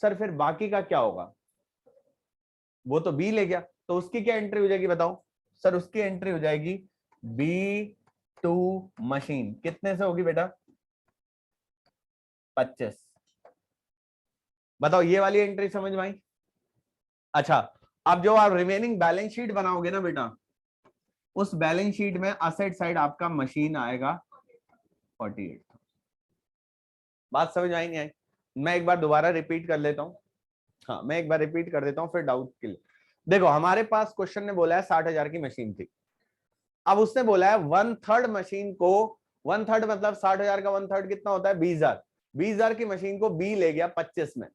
सर फिर बाकी का क्या होगा? वो तो बी ले गया, तो उसकी क्या एंट्री हो जाएगी बताओ? सर उसकी एंट्री हो जाएगी B2 मशीन। कितने से होगी बेटा? 25। बताओ, ये वाली एंट्री समझ में आई? अच्छा, अब जो आप रिमेनिंग बैलेंस शीट बनाओगे ना बेटा, उस बैलेंस शीट में असेट साइड आपका मशीन आएगा 48। बात समझ आई नहीं आई? मैं एक बार दोबारा रिपीट कर लेता हूं। हाँ, मैं एक बार रिपीट कर देता हूं फिर डाउट के लिए। देखो, हमारे पास क्वेश्चन ने बोला है 60,000 की मशीन थी। अब उसने बोला है 1/3 मशीन को, 1/3 मतलब 60,000 का 1/3 कितना होता है? 20,000। 20,000 की मशीन को बी ले गया 25 में।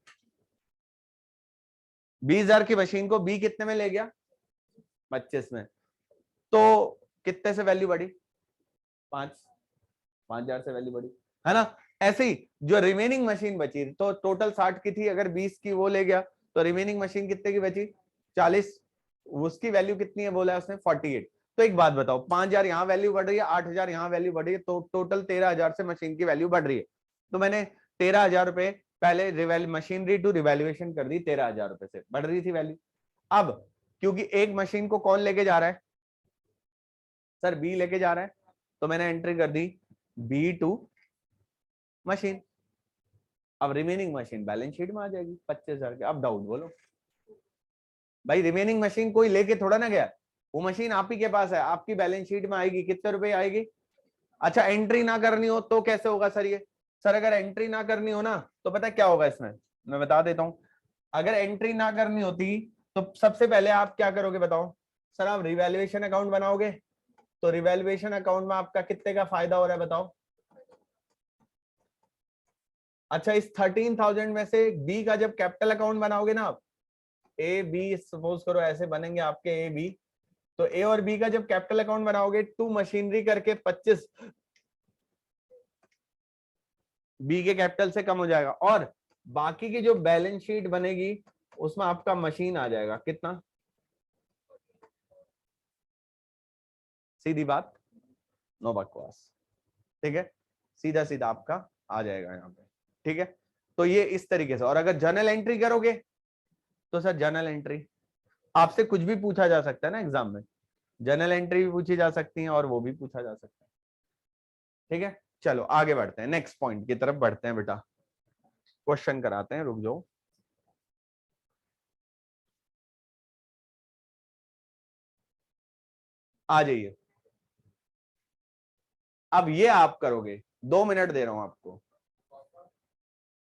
20,000 की मशीन को बी कितने में ले गया? 25 में। तो कितने से वैल्यू बढ़ी? 5,000 से वैल्यू बढ़ी, है ना। ऐसे ही जो रिमेनिंग मशीन बची, तो टोटल 60 की थी, अगर 20 की वो ले गया तो रिमेनिंग मशीन कितने की बची? 40। उसकी वैल्यू कितनी है बोला है उसने? 48। तो एक बात बताओ, 5,000 यहाँ वैल्यू बढ़ रही है, 8,000 यहाँ वैल्यू बढ़ रही है, तो टोटल 13,000 से मशीन की वैल्यू बढ़ रही है। तो मैंने 13,000 रुपए पहले मशीनरी टू रिवैल्यूएशन कर दी, 13,000 रुपए से बढ़ रही थी वैल्यू। अब क्योंकि एक मशीन को कौन लेके जा रहा है? सर बी लेके जा रहा है, तो मैंने एंट्री कर दी B2 मशीन। अब रिमेनिंग मशीन बैलेंस शीट में आ जाएगी 25,000 के। अब डाउट बोलो भाई, रिमेनिंग मशीन कोई लेके थोड़ा ना गया, वो मशीन आप ही के पास है, आपकी बैलेंस शीट में आएगी। कितने रुपए आएगी? अच्छा, एंट्री ना करनी हो तो कैसे होगा सर ये? सर अगर एंट्री ना करनी हो ना, तो पता क्या होगा इसमें, मैं बता देता हूं। अगर एंट्री ना करनी होती तो सबसे पहले आप क्या करोगे बताओ? सर आप रिवैल्यूएशन अकाउंट बनाओगे, तो रिवैल्यूएशन अकाउंट में आपका कितने का फायदा हो रहा है बताओ? अच्छा, इस 13,000 में से बी का जब कैपिटल अकाउंट बनाओगे ना आप, ए बी सपोज करो ऐसे बनेंगे आपके ए बी, तो ए और बी का जब कैपिटल अकाउंट बनाओगे, टू मशीनरी करके 25 बी के कैपिटल से कम हो जाएगा, और बाकी की जो बैलेंस शीट बनेगी उसमें आपका मशीन आ जाएगा कितना? सीधी बात, नो बकवास, ठीक है। सीधा सीधा आपका आ जाएगा यहाँ पे, ठीक है। तो ये इस तरीके से। और अगर जर्नल एंट्री करोगे तो सर जर्नल एंट्री आपसे कुछ भी पूछा जा सकता है ना एग्जाम में, जर्नल एंट्री भी पूछी जा सकती है और वो भी पूछा जा सकता है, ठीक है। चलो आगे बढ़ते हैं, नेक्स्ट पॉइंट की तरफ बढ़ते हैं बेटा, क्वेश्चन कराते हैं, रुक जाओ। आ जाइए, अब ये आप करोगे, 2 मिनट दे रहा हूं आपको।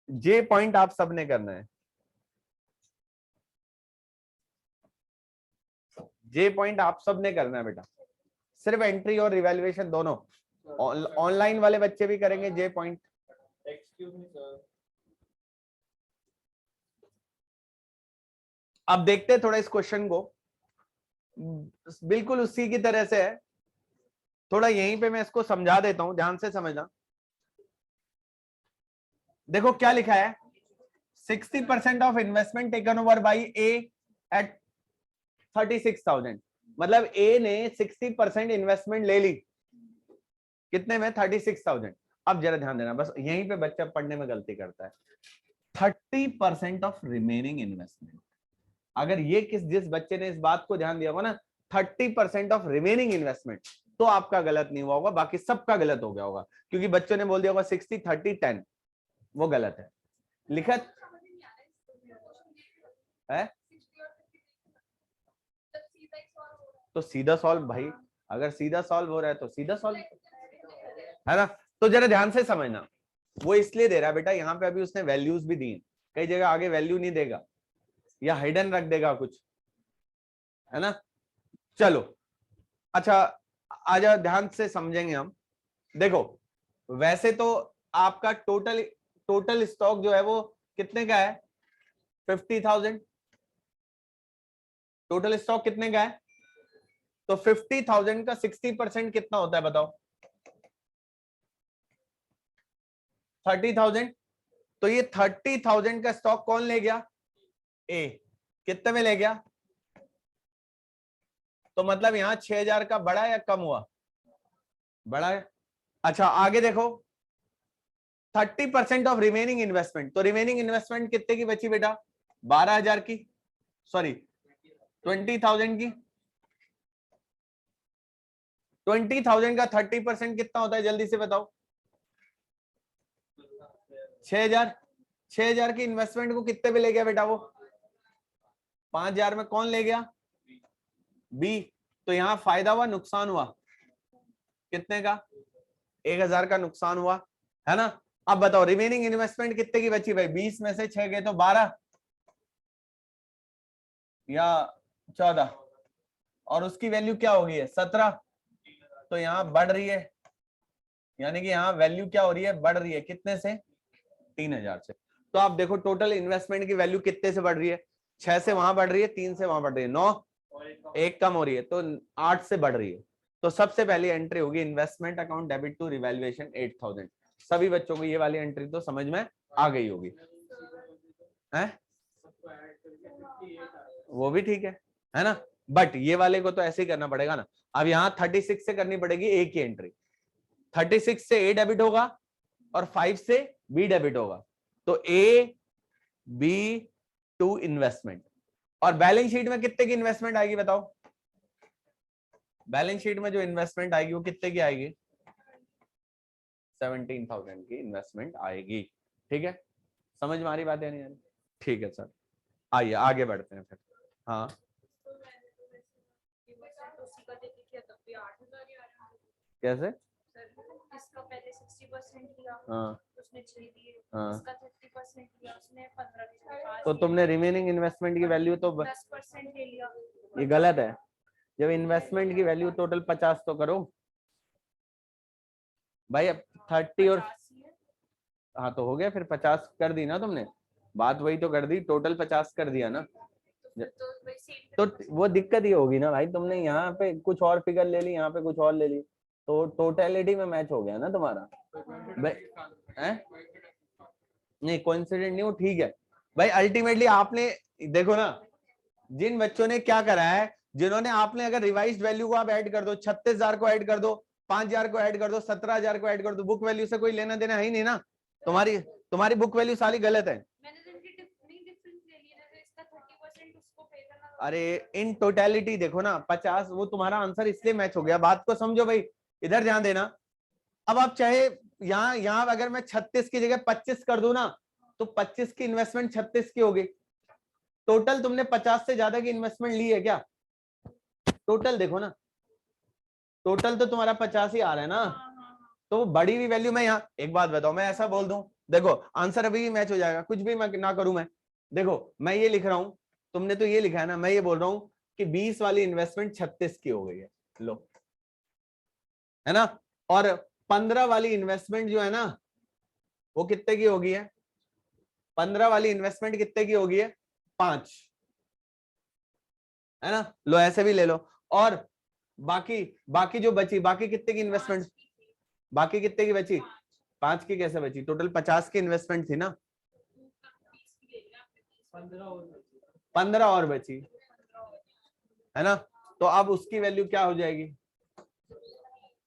जे पॉइंट आप सबने करना है, जे पॉइंट आप सबने करना है बेटा, सिर्फ एंट्री और रिवैल्यूएशन दोनों। ऑनलाइन वाले बच्चे भी करेंगे जे पॉइंट। Excuse me sir. अब देखते हैं थोड़ा इस क्वेश्चन को, बिल्कुल उसी की तरह से है, थोड़ा यहीं पे मैं इसको समझा देता हूं, ध्यान से समझना। देखो क्या लिखा है, 60% of investment taken over by A at 36,000। मतलब ए ने 60% इन्वेस्टमेंट ले ली, कितने में? 36,000। अब जरा ध्यान देना, बस यहीं पे बच्चा पढ़ने में गलती करता है। 30% ऑफ रिमेनिंग इन्वेस्टमेंट, अगर ये जिस बच्चे ने इस बात को ध्यान दिया होगा ना 30% ऑफ रिमेनिंग इन्वेस्टमेंट, तो आपका गलत नहीं हुआ होगा, बाकी सबका गलत हो गया होगा, क्योंकि बच्चों ने बोल दिया होगा 60 30 10, वो गलत है। लिखत है तो सीधा सॉल्व भाई, अगर सीधा सॉल्व हो रहा है तो सीधा सॉल्व है ना। तो जरा ध्यान से समझना, वो इसलिए दे रहा है बेटा, यहाँ पे अभी उसने वैल्यूज भी दी, कई जगह आगे वैल्यू नहीं देगा या हिडन रख देगा कुछ, है ना। चलो अच्छा, आजा ध्यान से समझेंगे हम। देखो वैसे तो आपका टोटल स्टॉक जो है वो कितने का है, 50,000। टोटल स्टॉक कितने का है, तो 50,000 का 60% कितना होता है बताओ, 30,000। तो ये 30,000 का स्टॉक कौन ले गया, ए, कितने में ले गया, तो मतलब यहां 6,000 का बड़ा या कम हुआ, बड़ा है। अच्छा आगे देखो, 30% ऑफ रिमेनिंग इन्वेस्टमेंट, तो रिमेनिंग इन्वेस्टमेंट कितने की बची बेटा, 12,000 की, सॉरी 20,000 की। 20,000 का 30% कितना होता है, जल्दी से बताओ, 6,000। 6,000 की इन्वेस्टमेंट को कितने पे ले गया बेटा वो, 5,000 में कौन ले गया, बी। तो यहां फायदा हुआ नुकसान हुआ, कितने का, 1,000 का नुकसान हुआ, है ना। अब बताओ रिमेनिंग इन्वेस्टमेंट कितने की बची भाई, 20 में से 6 गए तो 12 या 14, और उसकी वैल्यू क्या हो गई है 17, तो यहां बढ़ रही है, यानी कि यहां वैल्यू क्या हो रही है, बढ़ रही है, कितने से, 3,000 से। तो आप देखो टोटल इन्वेस्टमेंट की वैल्यू कितने से बढ़ रही है, 6 से वहां बढ़ रही है, 3 से वहां बढ़ रही है, 9, एक कम हो रही है, तो 8 से बढ़ रही है। तो सबसे पहली एंट्री होगी investment account debit to revaluation 8,000। सभी बच्चों को ये वाली एंट्री तो समझ में आ गई होगी, है वो भी ठीक है ना। बट ये वाले को तो ऐसे ही करना पड़ेगा ना। अब यहाँ 36 से करनी पड़ेगी ए की एंट्री, 36 से ए डेबिट होगा और 5 से बी डेबिट होगा, तो ए बी टू इन्वेस्टमेंट। और बैलेंस शीट में कितने की इन्वेस्टमेंट आएगी बताओ, बैलेंस शीट में जो इन्वेस्टमेंट आएगी वो कितने की आएगी, 17,000 की इन्वेस्टमेंट आएगी। ठीक है, समझ में आ रही बात है नहीं? ठीक है सर, आइए आगे बढ़ते हैं फिर। हाँ कैसे, इसका पहले 60% लिया, हाँ उसने 6 दिए, हाँ इसका 30% लिया उसने 15 दिए, तो तुमने रिमेनिंग इन्वेस्टमेंट की वैल्यू तो 10% ले लिया, ये गलत है। जब इन्वेस्टमेंट की वैल्यू टोटल 50 तो करो भाई, अब 30 और हाँ तो हो गया, फिर 50 कर दी ना तुमने, बात वही तो कर दी, टोटल 50 कर दिया ना। तो वो दिक्कत ही होगी ना भाई, तुमने यहाँ पे कुछ और फिगर ले ली, यहाँ पे कुछ और ले ली, तो टोटलिटी में मैच हो गया ना तुम्हारा भाई। नहीं कोइंसिडेंट नहीं, वो ठीक है भाई। अल्टीमेटली आपने देखो ना, जिन बच्चों ने क्या करा है, जिन्होंने आपने अगर रिवाइज्ड वैल्यू को आप ऐड कर दो, 36,000 को ऐड कर दो, 5,000 को ऐड कर दो, 17,000 को ऐड कर दो, बुक वैल्यू से कोई लेना देना है ही नहीं ना। तुम्हारी बुक वैल्यू सारी गलत है। अरे इन टोटलिटी देखो ना 50, वो तुम्हारा आंसर इसलिए मैच हो गया, बात को समझो भाई, इधर ध्यान देना। अब आप चाहे यहाँ अगर मैं 36 की जगह 25 कर दूं ना, तो 25 की इन्वेस्टमेंट 36 की होगी। टोटल तुमने 50 से ज्यादा की इन्वेस्टमेंट ली है क्या, टोटल देखो ना, टोटल तो तुम्हारा 50 ही आ रहा है ना। तो बड़ी हुई वैल्यू में यहाँ, एक बात बताओ, मैं ऐसा बोल दूं, देखो आंसर अभी भी मैच हो जाएगा, कुछ भी मैं ना करूं। मैं देखो मैं ये लिख रहा हूं, तुमने तो ये लिखा है ना, मैं ये बोल रहा हूं कि 20 वाली इन्वेस्टमेंट 36 की हो गई है, लो, है ना। और 15 वाली इन्वेस्टमेंट जो है ना, वो कितने की होगी है, 15 वाली इन्वेस्टमेंट कितने की होगी है, 5, है ना। लो ऐसे भी ले लो। और बाकी बाकी जो बची, बाकी कितने की इन्वेस्टमेंट, बाकी कितने की बची, 5 की कैसे बची, टोटल 50 की इन्वेस्टमेंट थी ना, 15 और बची, है ना। तो अब उसकी वैल्यू क्या हो जाएगी,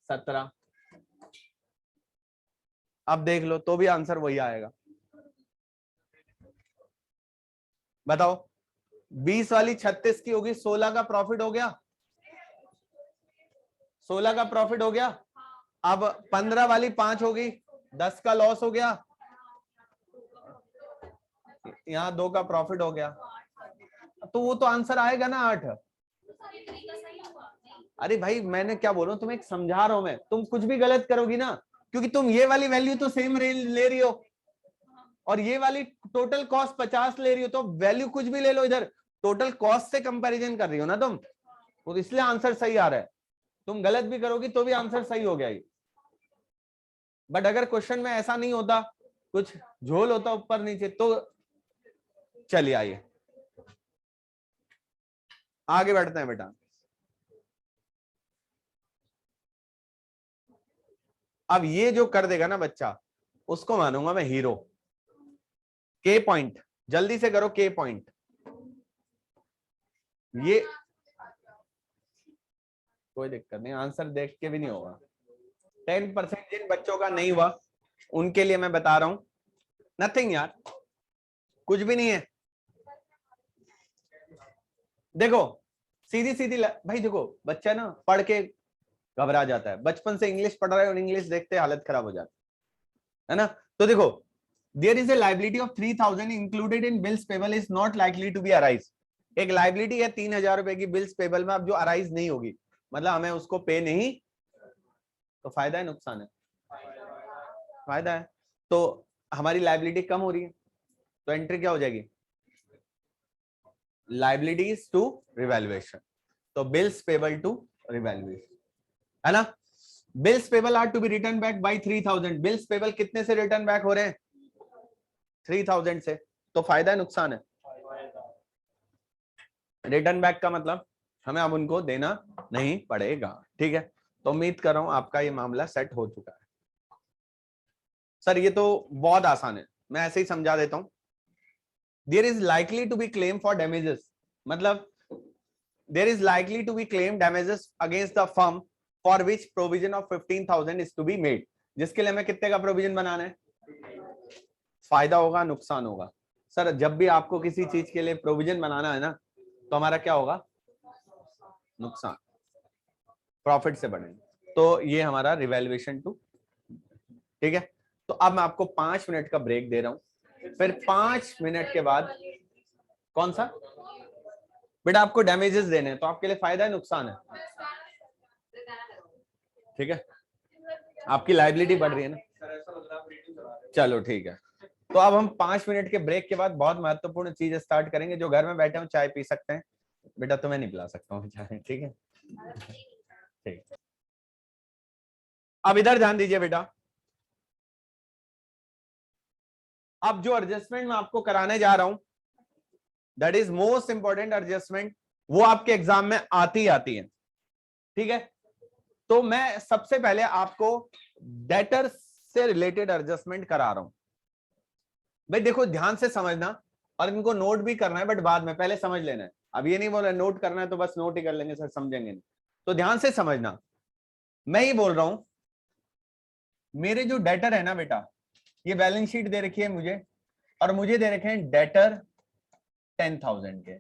17, अब देख लो तो भी आंसर वही आएगा। बताओ 20 वाली 36 की होगी, 16 का प्रॉफिट हो गया, 16 का प्रॉफिट हो गया। अब 15 वाली 5 होगी, 10 का लॉस हो गया, यहाँ 2 का प्रॉफिट हो गया, तो वो तो आंसर आएगा ना 8। अरे भाई मैंने क्या बोल रहा हूँ, तुम्हें एक समझा रहा हूं मैं, तुम कुछ भी गलत करोगी ना, क्योंकि तुम ये वाली वैल्यू तो सेम ले रही हो और ये वाली टोटल कॉस्ट 50 ले रही हो, तो वैल्यू कुछ भी ले लो इधर, टोटल कॉस्ट से कंपैरिजन कर रही हो ना तुम, तो इसलिए आंसर सही आ रहा है। तुम गलत भी करोगी तो भी आंसर सही हो गया ये। बट अगर क्वेश्चन में ऐसा नहीं होता, कुछ झोल होता ऊपर नीचे, तो चलिए आइए आगे बढ़ते हैं बेटा। अब ये जो कर देगा ना बच्चा, उसको मानूंगा मैं हीरो। के पॉइंट जल्दी से करो, के पॉइंट। ये कोई दिक्कत नहीं, आंसर देख के भी नहीं होगा। 10% जिन बच्चों का नहीं हुआ उनके लिए मैं बता रहा हूं, नथिंग यार, कुछ भी नहीं है। देखो सीधी सीधी भाई देखो, बच्चा ना पढ़ के घबरा जाता है, बचपन से इंग्लिश पढ़ रहा है और इंग्लिश देखते हालत खराब हो जाती है ना। तो देखो, there is a liability of 3000 included in bills payable is not likely to be arise. एक लाइबिलिटी है 3000 रुपए की बिल्स पेबल में, अब जो अराइज नहीं होगी, मतलब हमें उसको पे नहीं, तो फायदा है नुकसान है? फायदा है। तो हमारी लाइबिलिटी कम हो रही है, तो एंट्री क्या हो जाएगी, लाइबिलिटीज टू रिवैल्यूएशन, तो बिल्स पेबल टू रिवैल्यूएशन, है ना। Bills payable are to be return back by 3000। Bills payable कितने से रिटर्न बैक हो रहे हैं, 3000 से, तो फायदा है नुकसान है? रिटर्न बैक का मतलब हमें अब उनको देना नहीं पड़ेगा, ठीक है। तो उम्मीद कर रहा हूं आपका ये मामला सेट हो चुका है। सर ये तो बहुत आसान है, मैं ऐसे ही समझा देता हूं। There is likely to be claim for damages, मतलब there is likely to be claim damages against the firm for which provision of 15,000 is to be made. जिसके लिए हमें कितने का प्रोविजन बनाना है, फायदा होगा नुकसान होगा? सर जब भी आपको किसी चीज के लिए प्रोविजन बनाना है ना, तो हमारा क्या होगा, नुकसान, प्रॉफिट से बढ़ेंगे। तो ये हमारा रिवैल्यूएशन टू, ठीक है। तो अब मैं आपको 5 मिनट का ब्रेक दे रहा हूं, फिर 5 मिनट के बाद कौन सा बेटा आपको डैमेजेस देने हैं, तो आपके लिए फायदा है नुकसान है? ठीक है, आपकी लायबिलिटी बढ़ रही है ना, चलो ठीक है। तो अब हम 5 मिनट के ब्रेक के बाद बहुत महत्वपूर्ण चीज स्टार्ट करेंगे। जो घर में बैठे हो चाय पी सकते हैं, बेटा तुम्हें नहीं पिला सकता हूँ चाय, ठीक है। ठीक, अब इधर ध्यान दीजिए बेटा। अब जो एडजस्टमेंट मैं आपको कराने जा रहा हूं, that is most important adjustment, वो आपके एग्जाम में आती है, ठीक है। तो मैं सबसे पहले आपको डेटर से रिलेटेड एडजस्टमेंट करा रहा हूं। भाई देखो ध्यान से समझना, और इनको नोट भी करना है, बट बाद में, पहले समझ लेना है। अब ये नहीं बोल रहा नोट करना है तो बस नोट ही कर लेंगे सर, समझेंगे नहीं। तो ध्यान से समझना, मैं ही बोल रहा हूं, मेरे जो डेटर है ना बेटा, ये बैलेंस शीट दे रखी है मुझे, और मुझे दे रखे हैं डेटर 10,000 के,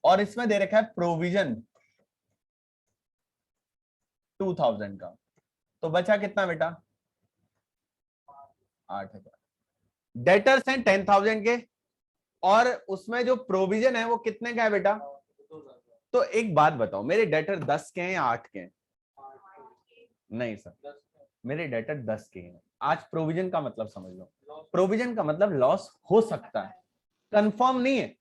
और इसमें दे रखा है प्रोविजन 2,000 का। तो बचा कितना बेटा, 8,000। डेटर्स हैं 10,000 के, और उसमें जो प्रोविजन है वो कितने का है बेटा? तो एक बात बताओ, मेरे डेटर 10 के हैं या 8 के हैं? नहीं सर, मेरे डेटर 10 के हैं। आज प्रोविजन का मतलब समझ लो, प्रोविजन का मतलब लॉस हो सकता है, कंफर्म नहीं है।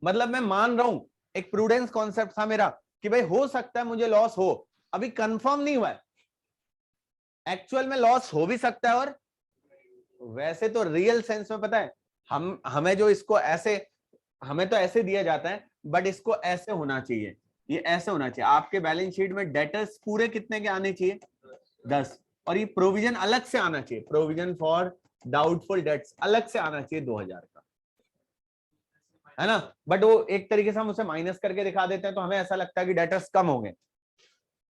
मतलब मैं मान रहा हूं, एक प्रूडेंस कॉन्सेप्ट था मेरा कि भाई हो सकता है मुझे लॉस हो, अभी कंफर्म नहीं हुआ है। एक्चुअल में लॉस हो भी सकता है, और वैसे तो रियल सेंस में पता है, हमें जो इसको ऐसे, हमें तो ऐसे दिया जाता है, बट इसको ऐसे होना चाहिए, ये ऐसे होना चाहिए। आपके बैलेंस शीट में डेटर्स पूरे कितने के आने चाहिए, 10, और ये प्रोविजन अलग से आना चाहिए, प्रोविजन फॉर डाउटफुल डेट्स अलग से आना चाहिए 2,000 का, है ना। बट वो एक तरीके से हम उसे माइनस करके दिखा देते हैं, तो हमें ऐसा लगता है कि डेटर्स कम हो गए।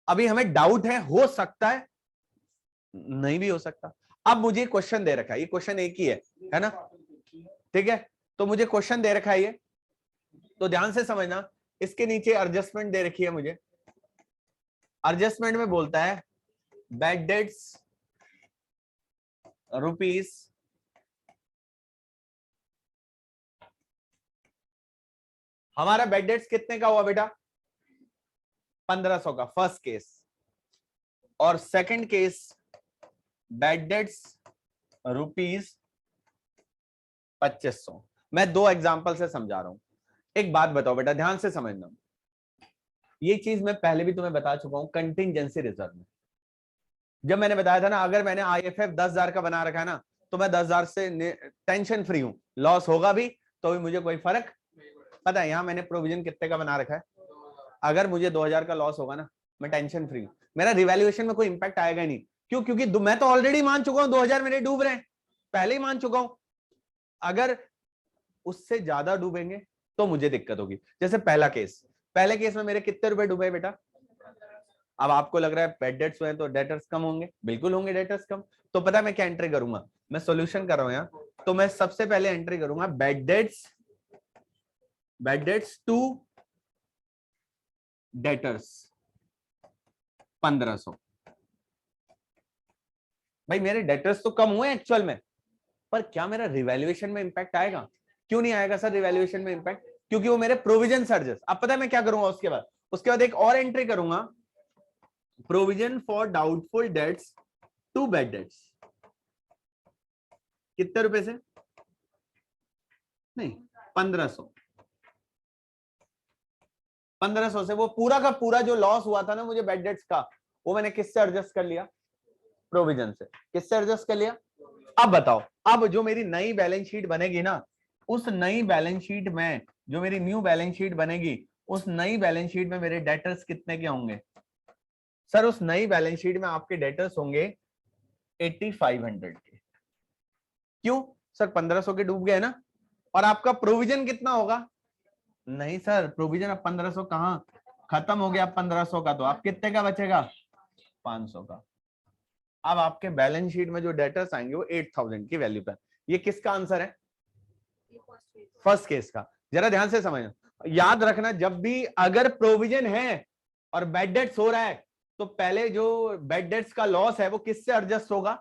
अभी हमें डाउट है, हो सकता है नहीं भी हो सकता। अब मुझे क्वेश्चन दे रखा है, ये क्वेश्चन एक ही है ना, ठीक है। तो मुझे क्वेश्चन दे रखा है ये, तो ध्यान से समझना। इसके नीचे एडजस्टमेंट दे रखी है मुझे। एडजस्टमेंट में बोलता है बैड डेट्स रुपीस हमारा बैड डेट्स कितने का हुआ बेटा? 1500 का फर्स्ट केस, और second case bad debts rupees 2500। मैं दो एग्जांपल से समझा रहा हूं। एक बात बताओ बेटा, ध्यान से समझना, ये चीज मैं पहले भी तुम्हें बता चुका हूं कंटिंजेंसी रिजर्व में। जब मैंने बताया था ना, अगर मैंने आईएफएफ 10,000 का बना रखा है ना, तो मैं 10,000 से टेंशन फ्री हूं, लॉस होगा भी तो भी मुझे कोई फर्क। पता है यहां मैंने प्रोविजन कितने का बना रखा है, अगर मुझे 2,000 का लॉस होगा ना, मैं टेंशन फ्री हूं, मेरा रिवैल्यूएशन में कोई इंपैक्ट आएगा नहीं। क्यों? क्योंकि मैं तो ऑलरेडी मान चुका हूं 2,000 मेरे डूब रहे हैं, पहले ही मान चुका हूं। अगर उससे ज्यादा डूबेंगे तो मुझे दिक्कत होगी। जैसे पहले केस में मेरे कितने रुपए डूबे बेटा? अब आपको लग रहा है बैड डेट्स हुए तो डेटर्स कम होंगे, बिल्कुल होंगे डेटर्स कम। तो पता है मैं क्या एंट्री करूंगा? मैं सॉल्यूशन कर रहा हूं यहाँ, तो मैं सबसे पहले एंट्री करूंगा बैड डेट्स टू डेटर्स 1500। भाई मेरे डेटर्स तो कम हुए एक्चुअल में, पर क्या मेरा रिवैल्यूएशन में इंपैक्ट आएगा? क्यों नहीं आएगा सर रिवैल्यूएशन में इंपैक्ट? क्योंकि वो मेरे प्रोविजन सर्जेस। अब पता है मैं क्या करूंगा उसके बाद एक और एंट्री करूंगा, provision for doubtful debts to bad debts. कितने रुपए से? नहीं, 1500। 1500 से वो पूरा का पूरा जो लॉस हुआ था ना मुझे बैड डेट्स का, वो मैंने किससे एडजस्ट कर लिया? प्रोविजन से। किससे एडजस्ट कर लिया? अब बताओ, अब जो मेरी नई बैलेंस शीट बनेगी ना, उस नई बैलेंस शीट में, जो मेरी न्यू बैलेंस शीट बनेगी, उस नई बैलेंस शीट में मेरे डेटर्स कितने के होंगे? सर उस नई बैलेंस शीट में आपके डेटर्स होंगे 8500 के। क्यों सर? 1500 के डूब गए ना। और आपका प्रोविजन कितना होगा? नहीं सर, प्रोविजन अब 1500 कहां, खत्म हो गया 1500 का, तो आप कितने का बचेगा? 500 का। अब आपके बैलेंस शीट में जो डेटर्स आएंगे वो 8000 की वैल्यू पर। ये किसका आंसर है? फर्स्ट केस का। जरा ध्यान से समझना, याद रखना, जब भी अगर प्रोविजन है और बैड डेट्स हो रहा है, तो पहले जो बैड डेट्स का लॉस है वो किससे एडजस्ट होगा?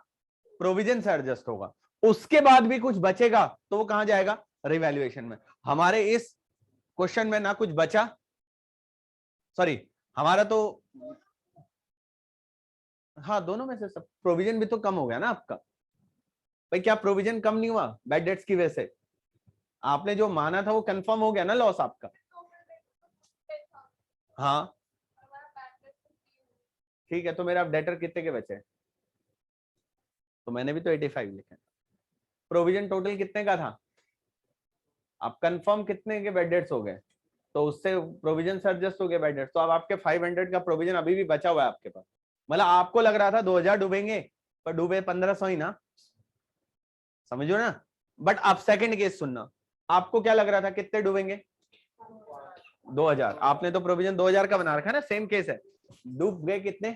प्रोविजन से एडजस्ट होगा। उसके बाद भी कुछ बचेगा तो वो कहां जाएगा? रिवैल्यूएशन में। हमारे इस क्वेश्चन में ना कुछ बचा, सॉरी हमारा तो, हाँ दोनों में से सब। प्रोविजन भी तो कम हो गया ना आपका। भाई क्या प्रोविजन कम नहीं हुआ बैड डेट्स की वजह से? आपने जो माना था वो कंफर्म हो गया ना लॉस आपका। हाँ ठीक है, तो मेरा अब डेटर कितने के बचे? तो मैंने भी तो 85 लिखा है। प्रोविजन टोटल कितने का था? आप कंफर्म कितने के बैड डेट्स हो गए, तो उससे प्रोविजन से एडजस्ट हो गए बैड डेट्स। तो अब आपके 500 का प्रोविजन अभी भी बचा हुआ है आपके पास। मतलब आपको लग रहा था 2000 डूबेंगे, पर डूबे 1500 ही ना, समझो ना। बट आप सेकंड केस सुनना, आपको क्या लग रहा था कितने डूबेंगे? 2000। आपने तो प्रोविजन 2000 का बना रखा है ना, सेम केस है। डूब गए कितने?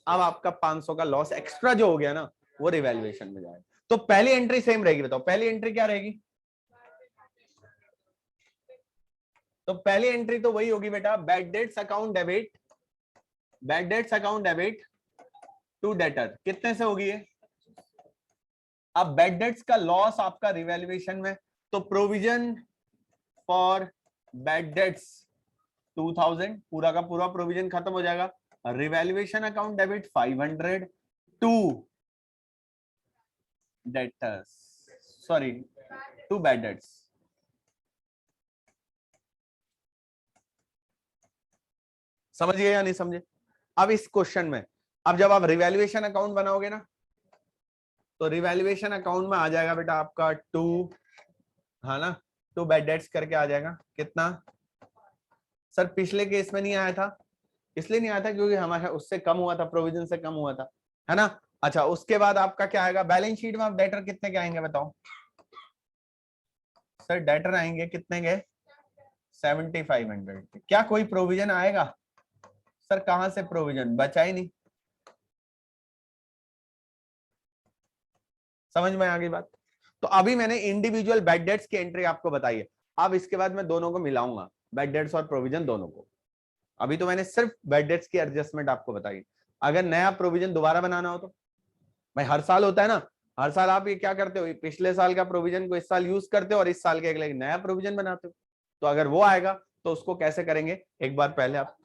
अब आपका 500 का लॉस एक्स्ट्रा जो हो गया ना, वो रिवैल्यूएशन में जाएगा। तो पहली एंट्री सेम रहेगी। बताओ पहली एंट्री क्या रहेगी? तो पहली एंट्री तो वही होगी बेटा, bad debts account debit, bad debts account debit to debtor. कितने से होगी ये? अब बैड डेट्स का लॉस आपका रिवैल्यूएशन में, तो प्रोविजन फॉर बैड डेट्स 2000, पूरा का पूरा प्रोविजन खत्म हो जाएगा। Revaluation account debit 500 to debtors, sorry to bad debts. समझ गए या नहीं समझे? अब इस क्वेश्चन में, अब जब आप रिवैल्यूएशन अकाउंट बनाओगे ना, तो रिवैल्यूएशन अकाउंट में आ जाएगा बेटा आपका 2, हाँ ना, 2 बैड डेट्स करके आ जाएगा। कितना? सर पिछले केस में नहीं आया था, इसलिए नहीं आया था क्योंकि हमारा उससे कम हुआ था, प्रोविजन से कम हुआ था, है ना। अच्छा उसके बाद आपका क्या आएगा बैलेंस शीट में? आप डेटर कितने के आएंगे बताओ? सर डेटर आएंगे कितने के? 7500। क्या कोई प्रोविजन आएगा? सर कहां से प्रोविजन? बचा ही नहीं। समझ में आ गई बात? तो अभी मैंने इंडिविजुअल बैड डेट्स की एंट्री आपको बताई है, अब इसके बाद मैं दोनों को मिलाऊंगा, बैड डेट्स और प्रोविजन दोनों को। अभी तो मैंने सिर्फ बैड डेट्स की एडजस्टमेंट आपको बताई। अगर नया प्रोविजन दोबारा बनाना हो तो भाई हर साल होता है ना, हर साल आप ये क्या करते हो, पिछले साल का प्रोविजन को इस साल यूज करते हो और इस साल के अगले नया प्रोविजन बनाते हो। तो अगर वो आएगा तो उसको कैसे करेंगे, एक बार पहले आप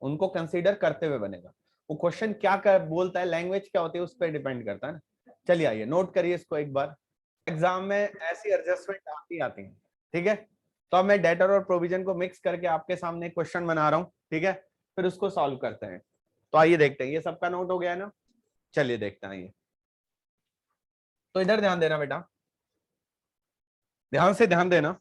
उनको कंसीडर करते हुए बनेगा। वो क्वेश्चन क्या बोलता है, लैंग्वेज क्या होती है, उस पर डिपेंड करता है ना। चलिए आइए नोट करिए इसको एक बार, एग्जाम में ऐसी एडजस्टमेंट आती है, ठीक है। तो अब मैं डेटर और प्रोविजन को मिक्स करके आपके सामने क्वेश्चन बना रहा हूँ, ठीक है, फिर उसको सॉल्व करते हैं। तो आइए देखते हैं, ये सबका नोट हो गया है ना, चलिए देखते हैं ये। तो इधर ध्यान देना बेटा, ध्यान से ध्यान देना।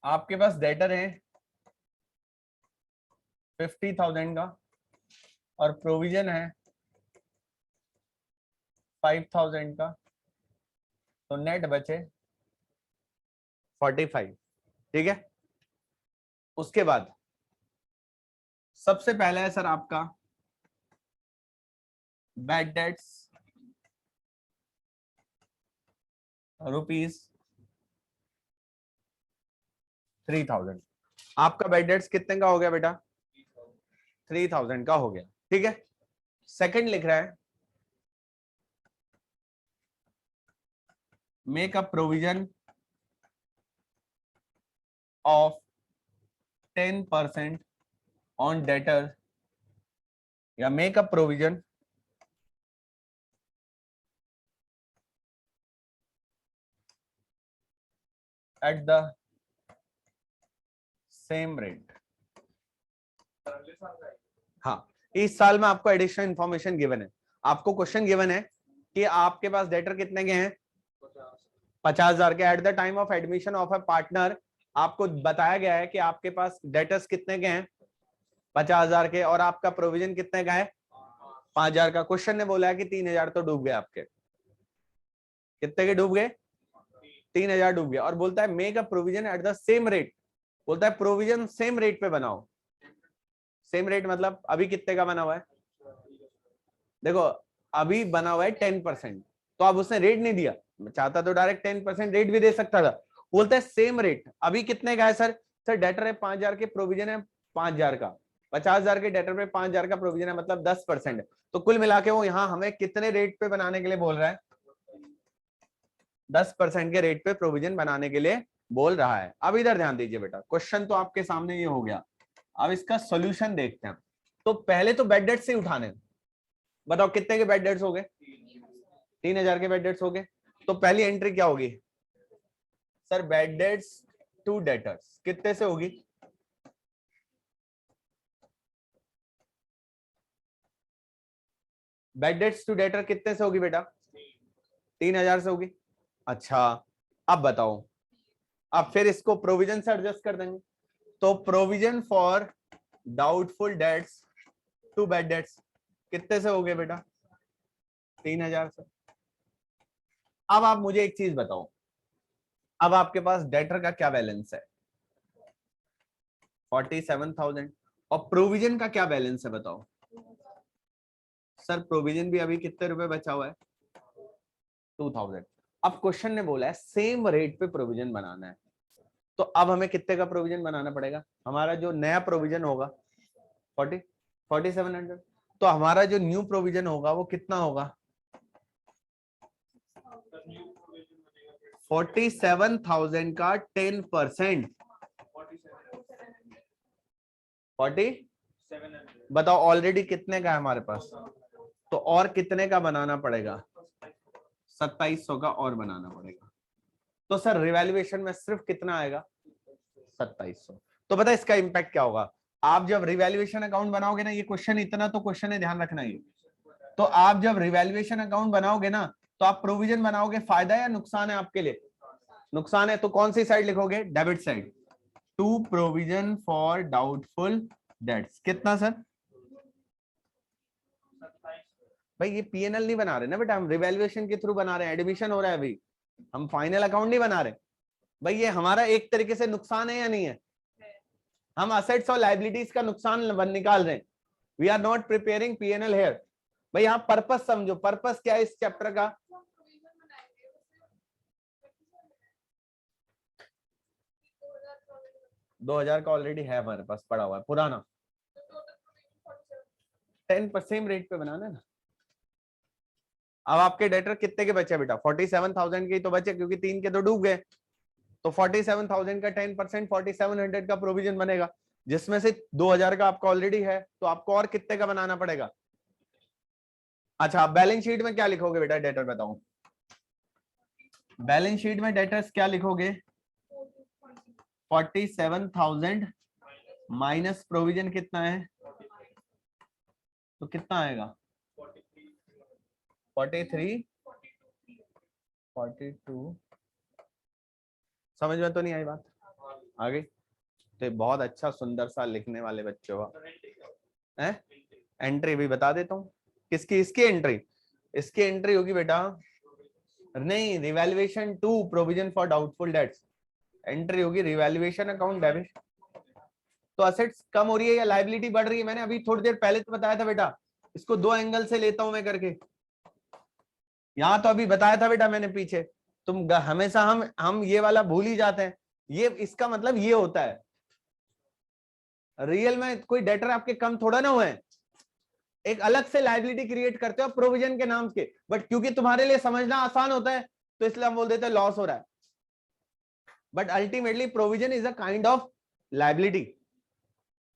आपके पास डेटर है 50,000 का और प्रोविजन है 5,000 का, तो नेट बचे 45, ठीक है। उसके बाद सबसे पहला है सर आपका बैड डेट्स ₹3,000। आपका बैड डेट्स कितने का हो गया बेटा, 3,000 का हो गया, ठीक है। सेकंड लिख रहा है make a provision of 10% on debtor, या make a provision at the same rate. हाँ, इस साल में आपको एडिशनल इंफॉर्मेशन गिवन है, आपको क्वेश्चन गिवन है कि आपके पास डेटर कितने के हैं, 50,000 के। At the time of admission of a partner आपको बताया गया है कि आपके पास डेटर्स कितने के हैं, 50,000 के, और आपका प्रोविजन कितने का है, 5,000 का। क्वेश्चन ने बोला है कि 3,000 तो डूब गए आपके, कितने के डूब गए, 3,000 डूब गए। और बोलता है make a provision at the same rate, बोलता है प्रोविजन सेम रेट पे बनाओ। सेम रेट मतलब अभी कितने का बना हुआ है, देखो अभी बना हुआ है 10%, तो अब उसने रेट नहीं दिया, चाहता तो डायरेक्ट 10% रेट भी दे सकता था। बोलता है सेम रेट अभी कितने का है सर, सर डेटर है 5,000 के, प्रोविजन है 5,000 का, 50,000 के डेटर पे 5,000 का प्रोविजन है, मतलब 10%। तो कुल मिला के वो यहाँ हमें कितने रेट पे बनाने के लिए बोल रहा है, 10% के रेट पे प्रोविजन बनाने के लिए बोल रहा है। अब इधर ध्यान दीजिए बेटा, क्वेश्चन तो आपके सामने ये हो गया, अब इसका सोल्यूशन देखते हैं। तो पहले तो बेड डेट से उठाने, बताओ कितने के बेड डेट्स हो गए, 3,000 के बेड डेट्स हो गए। तो पहली एंट्री क्या होगी sir, bad debts to debtors कितने से होगी, बेड डेट्स टू डेटर कितने से होगी बेटा, 3,000 से होगी। अच्छा अब बताओ, अब फिर इसको प्रोविजन से एडजस्ट कर देंगे। तो provision for doubtful debts to bad debts कितने से हो गए बेटा, 3,000 से। अब आप मुझे एक चीज बताओ, अब आपके पास डेटर का क्या बैलेंस है, 47,000, और प्रोविजन का क्या बैलेंस है बताओ। सर प्रोविजन भी अभी कितने रुपए बचा हुआ है, 2,000। अब क्वेश्चन ने बोला है सेम रेट पे प्रोविजन बनाना है, तो अब हमें कितने का प्रोविजन बनाना पड़ेगा, हमारा जो नया प्रोविजन होगा 4700, तो हमारा जो न्यू प्रोविजन होगा वो कितना होगा, 47,000 का 10%, 47, बताओ ऑलरेडी कितने का है हमारे पास, तो और कितने का बनाना पड़ेगा, 2700 का और बनाना पड़ेगा। तो सर रिवैल्यूएशन में सिर्फ कितना आएगा, 2700। तो पता है इसका इंपैक्ट क्या होगा, आप जब रिवैल्यूएशन अकाउंट बनाओगे ना, ये क्वेश्चन इतना तो क्वेश्चन है, ध्यान रखना ये। तो आप जब रिवैल्यूएशन अकाउंट बनाओगे ना, तो आप प्रोविजन बनाओगे, फायदा या नुकसान है आपके लिए, नुकसान है। तो कौन सी साइड लिखोगे, debit side, to provision for doubtful debts, कितना सर, भाई ये पीएनएल नहीं बना रहे ना बेटा, हम रिवैल्यूएशन के थ्रू बना रहे हैं, एडमिशन हो रहा है अभी, हम फाइनल अकाउंट नहीं बना रहे। भाई ये हमारा एक तरीके से नुकसान है या नहीं है? हम असेट्स और लाइबिलिटीज का नुकसान निकाल रहे हैं। We are not preparing PNL here. भाई यहाँ पर्पस समझो, पर्पस क्या है इस चैप्टर का? दो हजार का ऑलरेडी है हमारे पास पड़ा हुआ है पुराना। 10% सेम रेट पे बनाना है ना। अब आपके डेटर कितने के बचे बेटा? 47,000 के ही तो बचे, क्योंकि 3 के तो डूब गए। तो 47,000 का 10% 4700 का प्रोविजन बनेगा, जिसमें से 2000 का आपका ऑलरेडी है, तो आपको और कितने का बनाना पड़ेगा? अच्छा, आप बैलेंस शीट में क्या लिखोगे बेटा? डेटर बताऊं, बैलेंस शीट में डेटर्स क्या लिखोगे? 47,000 माइनस प्रोविजन कितना है, तो कितना आएगा? 43 42। समझ में तो नहीं आई बात? आगे तो बहुत अच्छा सुंदर सा लिखने वाले बच्चे हो हैं। एंट्री भी बता देता हूँ किसकी, इसकी एंट्री, इसकी एंट्री होगी बेटा, नहीं, revaluation to provision for doubtful debts, entry होगी रिवैल्यूएशन अकाउंट डेबिट। तो असेट्स कम हो रही है या लायबिलिटी बढ़ रही है? मैंने अभी थोड़ी देर पहले तो बताया था बेटा, इसको दो एंगल से लेता हूं मैं करके। यहां तो अभी बताया था बेटा मैंने पीछे, तुम हमेशा हम ये वाला भूल ही जाते हैं। ये इसका मतलब ये होता है, रियल में कोई डेटर आपके कम थोड़ा ना हुए, एक अलग से लायबिलिटी क्रिएट करते हो प्रोविजन के नाम के, बट क्योंकि तुम्हारे लिए समझना आसान होता है तो इसलिए हम बोल देते हैं लॉस हो रहा है, but ultimately provision is a kind of liability,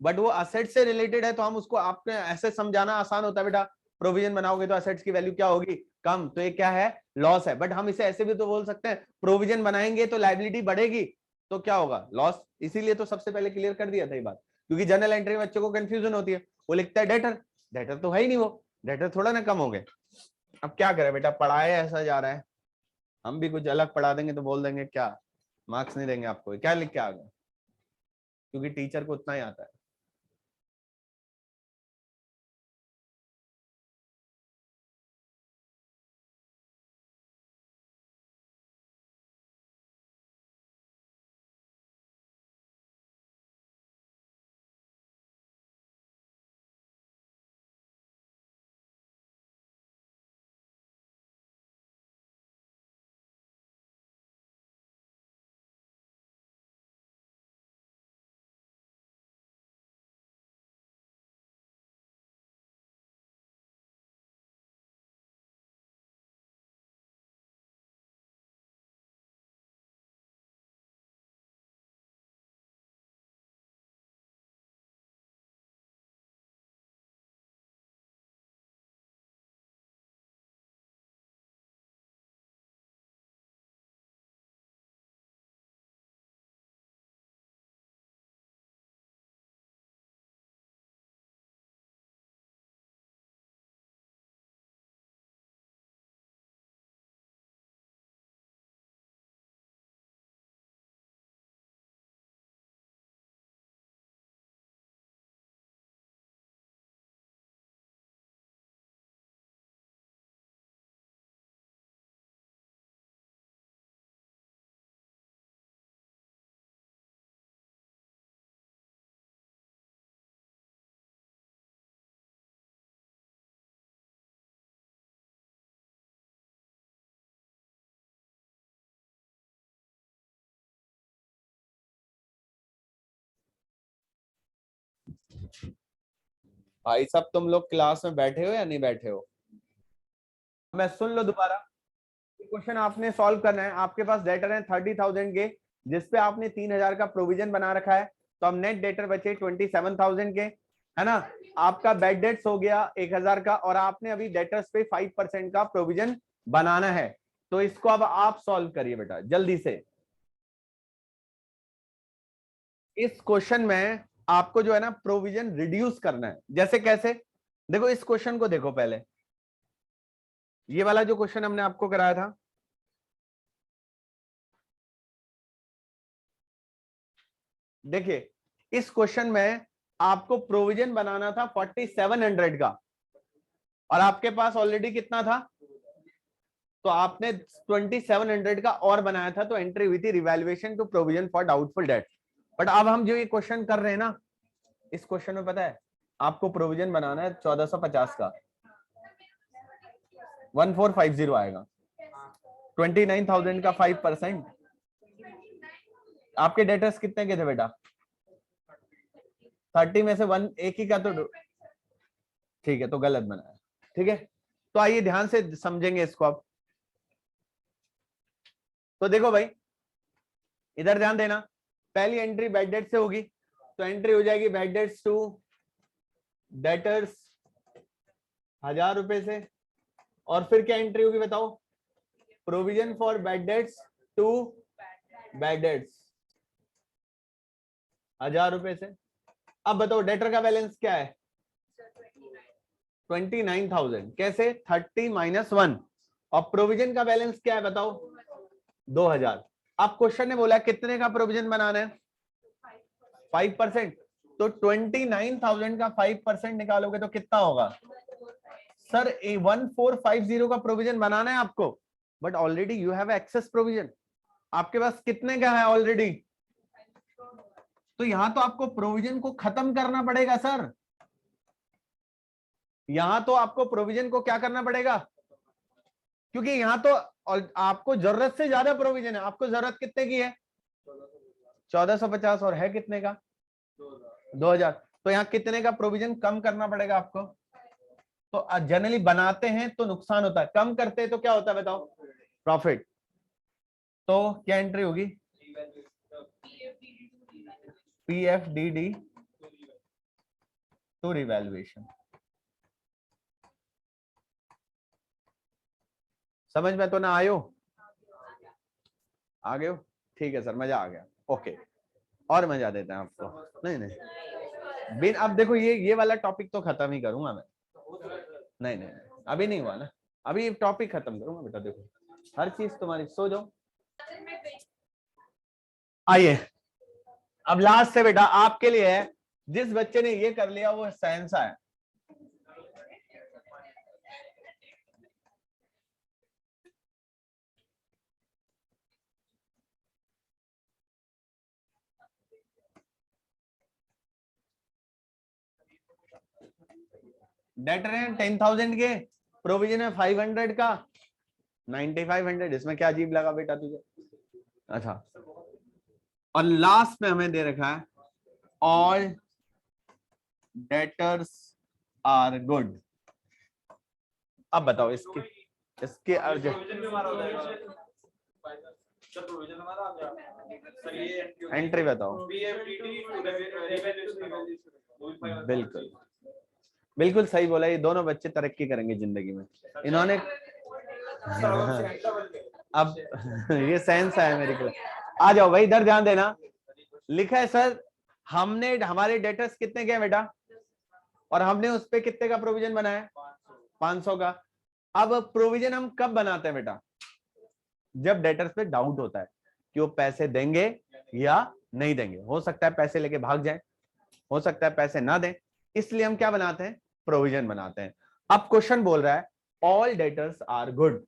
but वो असेट से रिलेटेड है, तो हम उसको आपने ऐसे समझाना आसान होता है बेटा, प्रोविजन बनाओगे तो असेट्स की वैल्यू क्या होगी? कम, तो ये क्या है? लॉस है। बट हम इसे ऐसे भी तो बोल सकते हैं, प्रोविजन बनाएंगे तो लायबिलिटी बढ़ेगी, तो क्या होगा? लॉस। इसीलिए तो सबसे पहले क्लियर कर दिया था ये बात, क्योंकि जनरल एंट्री में बच्चों को कंफ्यूजन होती है, वो लिखता है डेटर, डेटर तो है ही नहीं, वो डेटर थोड़ा ना कम हो गए। अब क्या करें बेटा, पढ़ाए ऐसा जा रहा है, हम भी कुछ अलग पढ़ा देंगे तो बोल देंगे क्या मार्क्स नहीं देंगे आपको, क्या लिख के आ गए, क्योंकि टीचर को उतना ही आता है। भाई सब तुम लोग क्लास में बैठे हो या नहीं बैठे हो? मैं सुन लो दोबारा। क्वेश्चन आपने सॉल्व करना है, आपके पास डेटर है 30,000 के, जिसपे आपने 3,000 का प्रोविजन बना रखा है, तो अब नेट डेटर बचे 27,000 के, है ना। आपका बैड डेट्स हो गया 1,000 का, और आपने अभी डेटर्स पे 5% का प्रोविजन बनाना है। तो इसको अब आप सॉल्व करिए बेटा जल्दी से। इस क्वेश्चन में आपको जो है ना प्रोविजन रिड्यूस करना है। जैसे कैसे? देखो इस क्वेश्चन को देखो पहले, ये वाला जो क्वेश्चन हमने आपको कराया था, देखिए इस क्वेश्चन में आपको प्रोविजन बनाना था 4700 का, और आपके पास ऑलरेडी कितना था? तो आपने 2700 का और बनाया था, तो एंट्री हुई थी revaluation to provision for doubtful debt. But अब हम जो ये क्वेश्चन कर रहे हैं ना, इस क्वेश्चन में पता है आपको प्रोविजन बनाना है 1450 का, 1450 आएगा, 29,000 का 5%। आपके डेटर्स कितने के थे बेटा? 30 में से 1 एक ही का, तो ठीक है, तो गलत बनाया। ठीक है, तो आइए ध्यान से समझेंगे इसको अब। तो देखो भाई, इधर ध्यान देना, पहली एंट्री बैड डेट से होगी, तो एंट्री हो जाएगी बैड डेट्स टू डेटर्स 1000 रुपए से, और फिर क्या एंट्री होगी बताओ? Provision for bad debts to bad debts 1000 रुपए से। अब बताओ डेटर का बैलेंस क्या है? 29,000। कैसे? 30 - 1। और प्रोविजन का बैलेंस क्या है बताओ? 2000। अब क्वेश्चन ने बोला कितने का प्रोविजन बनाना है? 5%। तो 29,000 का 5% निकालोगे तो कितना होगा? सर 1450 का प्रोविजन बनाना है आपको, but already you have excess provision. आपके पास कितने का है ऑलरेडी? तो यहां तो आपको प्रोविजन को खत्म करना पड़ेगा सर, यहां तो आपको प्रोविजन को क्या करना पड़ेगा, क्योंकि यहां तो आपको जरूरत से ज्यादा प्रोविजन है। आपको जरूरत कितने की है? 1450, और है कितने का? 2000। तो यहाँ कितने का प्रोविजन कम करना पड़ेगा आपको? तो जनरली बनाते हैं तो नुकसान होता है, कम करते हैं तो क्या होता है बताओ? प्रॉफिट। तो क्या एंट्री होगी? PFDD to revaluation. समझ में तो ना आयो? आ गए हो? ठीक है सर, मजा आ गया। ओके, और मजा देते हैं आपको। नहीं नहीं बिन, अब देखो ये वाला टॉपिक तो खत्म ही करूंगा मैं। नहीं नहीं अभी नहीं हुआ ना, अभी टॉपिक खत्म करूंगा बेटा। देखो हर चीज तुम्हारी, सो जाओ। आइए अब लास्ट से बेटा आपके लिए है, जिस बच्चे ने ये कर लिया वो सहनसा है। डेटर है 10,000 के, प्रोविजन है 500 का, 9500। इसमें क्या अजीब लगा बेटा तुझे? अच्छा, और लास्ट में हमें दे रखा है ऑल डेटर्स आर गुड। अब बताओ इसके अर्ज एंट्री बताओ। बिल्कुल बिल्कुल सही बोला, ये दोनों बच्चे तरक्की करेंगे जिंदगी में। इन्होंने अब ये सेंस है मेरे को। आ जाओ भाई, इधर ध्यान देना। लिखा है सर हमने, हमारे डेटर्स कितने के बेटा, और हमने उस पे कितने का प्रोविजन बनाया? 500 का। अब प्रोविजन हम कब बनाते हैं बेटा? जब डेटर्स पे डाउट होता है कि वो पैसे देंगे या नहीं देंगे। हो सकता है पैसे लेके भाग जाए, हो सकता है पैसे ना दें, इसलिए हम क्या बनाते हैं? प्रोविजन बनाते हैं। अब क्वेश्चन बोल रहा है ऑल डेटर्स आर गुड,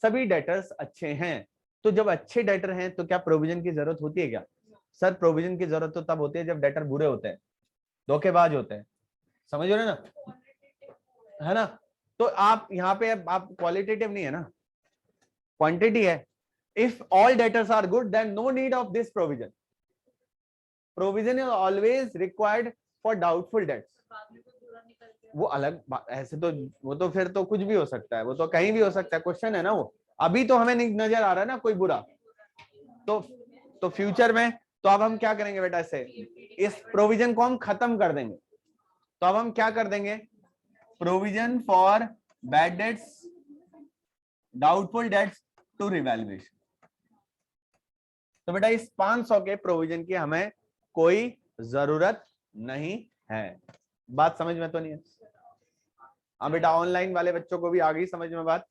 सभी डेटर्स अच्छे हैं। तो जब अच्छे डेटर हैं तो क्या प्रोविजन की जरूरत होती है क्या? सर प्रोविजन की जरूरत तो तब होती है जब डेटर बुरे होते हैं, धोखेबाज होते हैं। समझ रहे ना, है ना? तो आप यहाँ पे आप क्वालिटेटिव नहीं है ना, क्वांटिटी है। If all debtors are good then no need of this provision. Provision is always required for doubtful debts. वो अलग ऐसे तो, वो तो फिर तो कुछ भी हो सकता है, वो तो कहीं भी हो सकता है। क्वेश्चन है ना वो, अभी तो हमें नहीं नजर आ रहा है ना कोई बुरा, तो फ्यूचर में तो अब हम क्या करेंगे बेटा? इस प्रोविजन को हम खत्म कर देंगे। तो अब हम क्या कर देंगे? Provision for bad debts, doubtful debts to revaluation. तो बेटा इस 500 के प्रोविजन की हमें कोई जरूरत नहीं है। बात समझ में तो नहीं है? हाँ बेटा, ऑनलाइन वाले बच्चों को भी आ गई समझ में बात?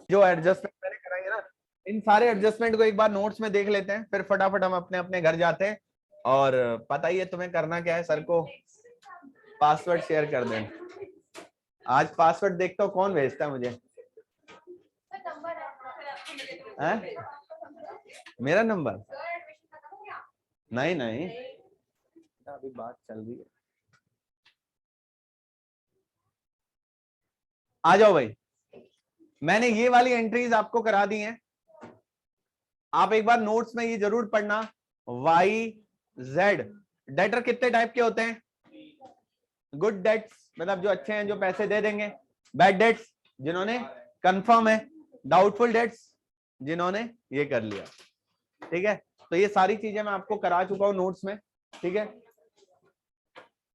जो एडजस्टमेंट मैंने कराई है ना, इन सारे एडजस्टमेंट को एक बार नोट्स में देख लेते हैं, फिर फटाफट हम अपने अपने घर जाते हैं। और पता ही है तुम्हें करना क्या है, सर को पासवर्ड शेयर कर दें। आज पासवर्ड देखता हूँ कौन भेजता है मुझे। है? मेरा नंबर? नहीं नहीं, अभी बात चल रही है। आ जाओ भाई, मैंने ये वाली एंट्रीज आपको करा दी हैं। आप एक बार नोट्स में ये जरूर पढ़ना, वाई जेड डेटर कितने टाइप के होते हैं? गुड डेट्स मतलब जो अच्छे हैं, जो पैसे दे देंगे। बैड डेट्स जिन्होंने कंफर्म है। डाउटफुल डेट्स जिन्होंने ये कर लिया। ठीक है, तो ये सारी चीजें मैं आपको करा चुका हूं नोट्स में। ठीक है,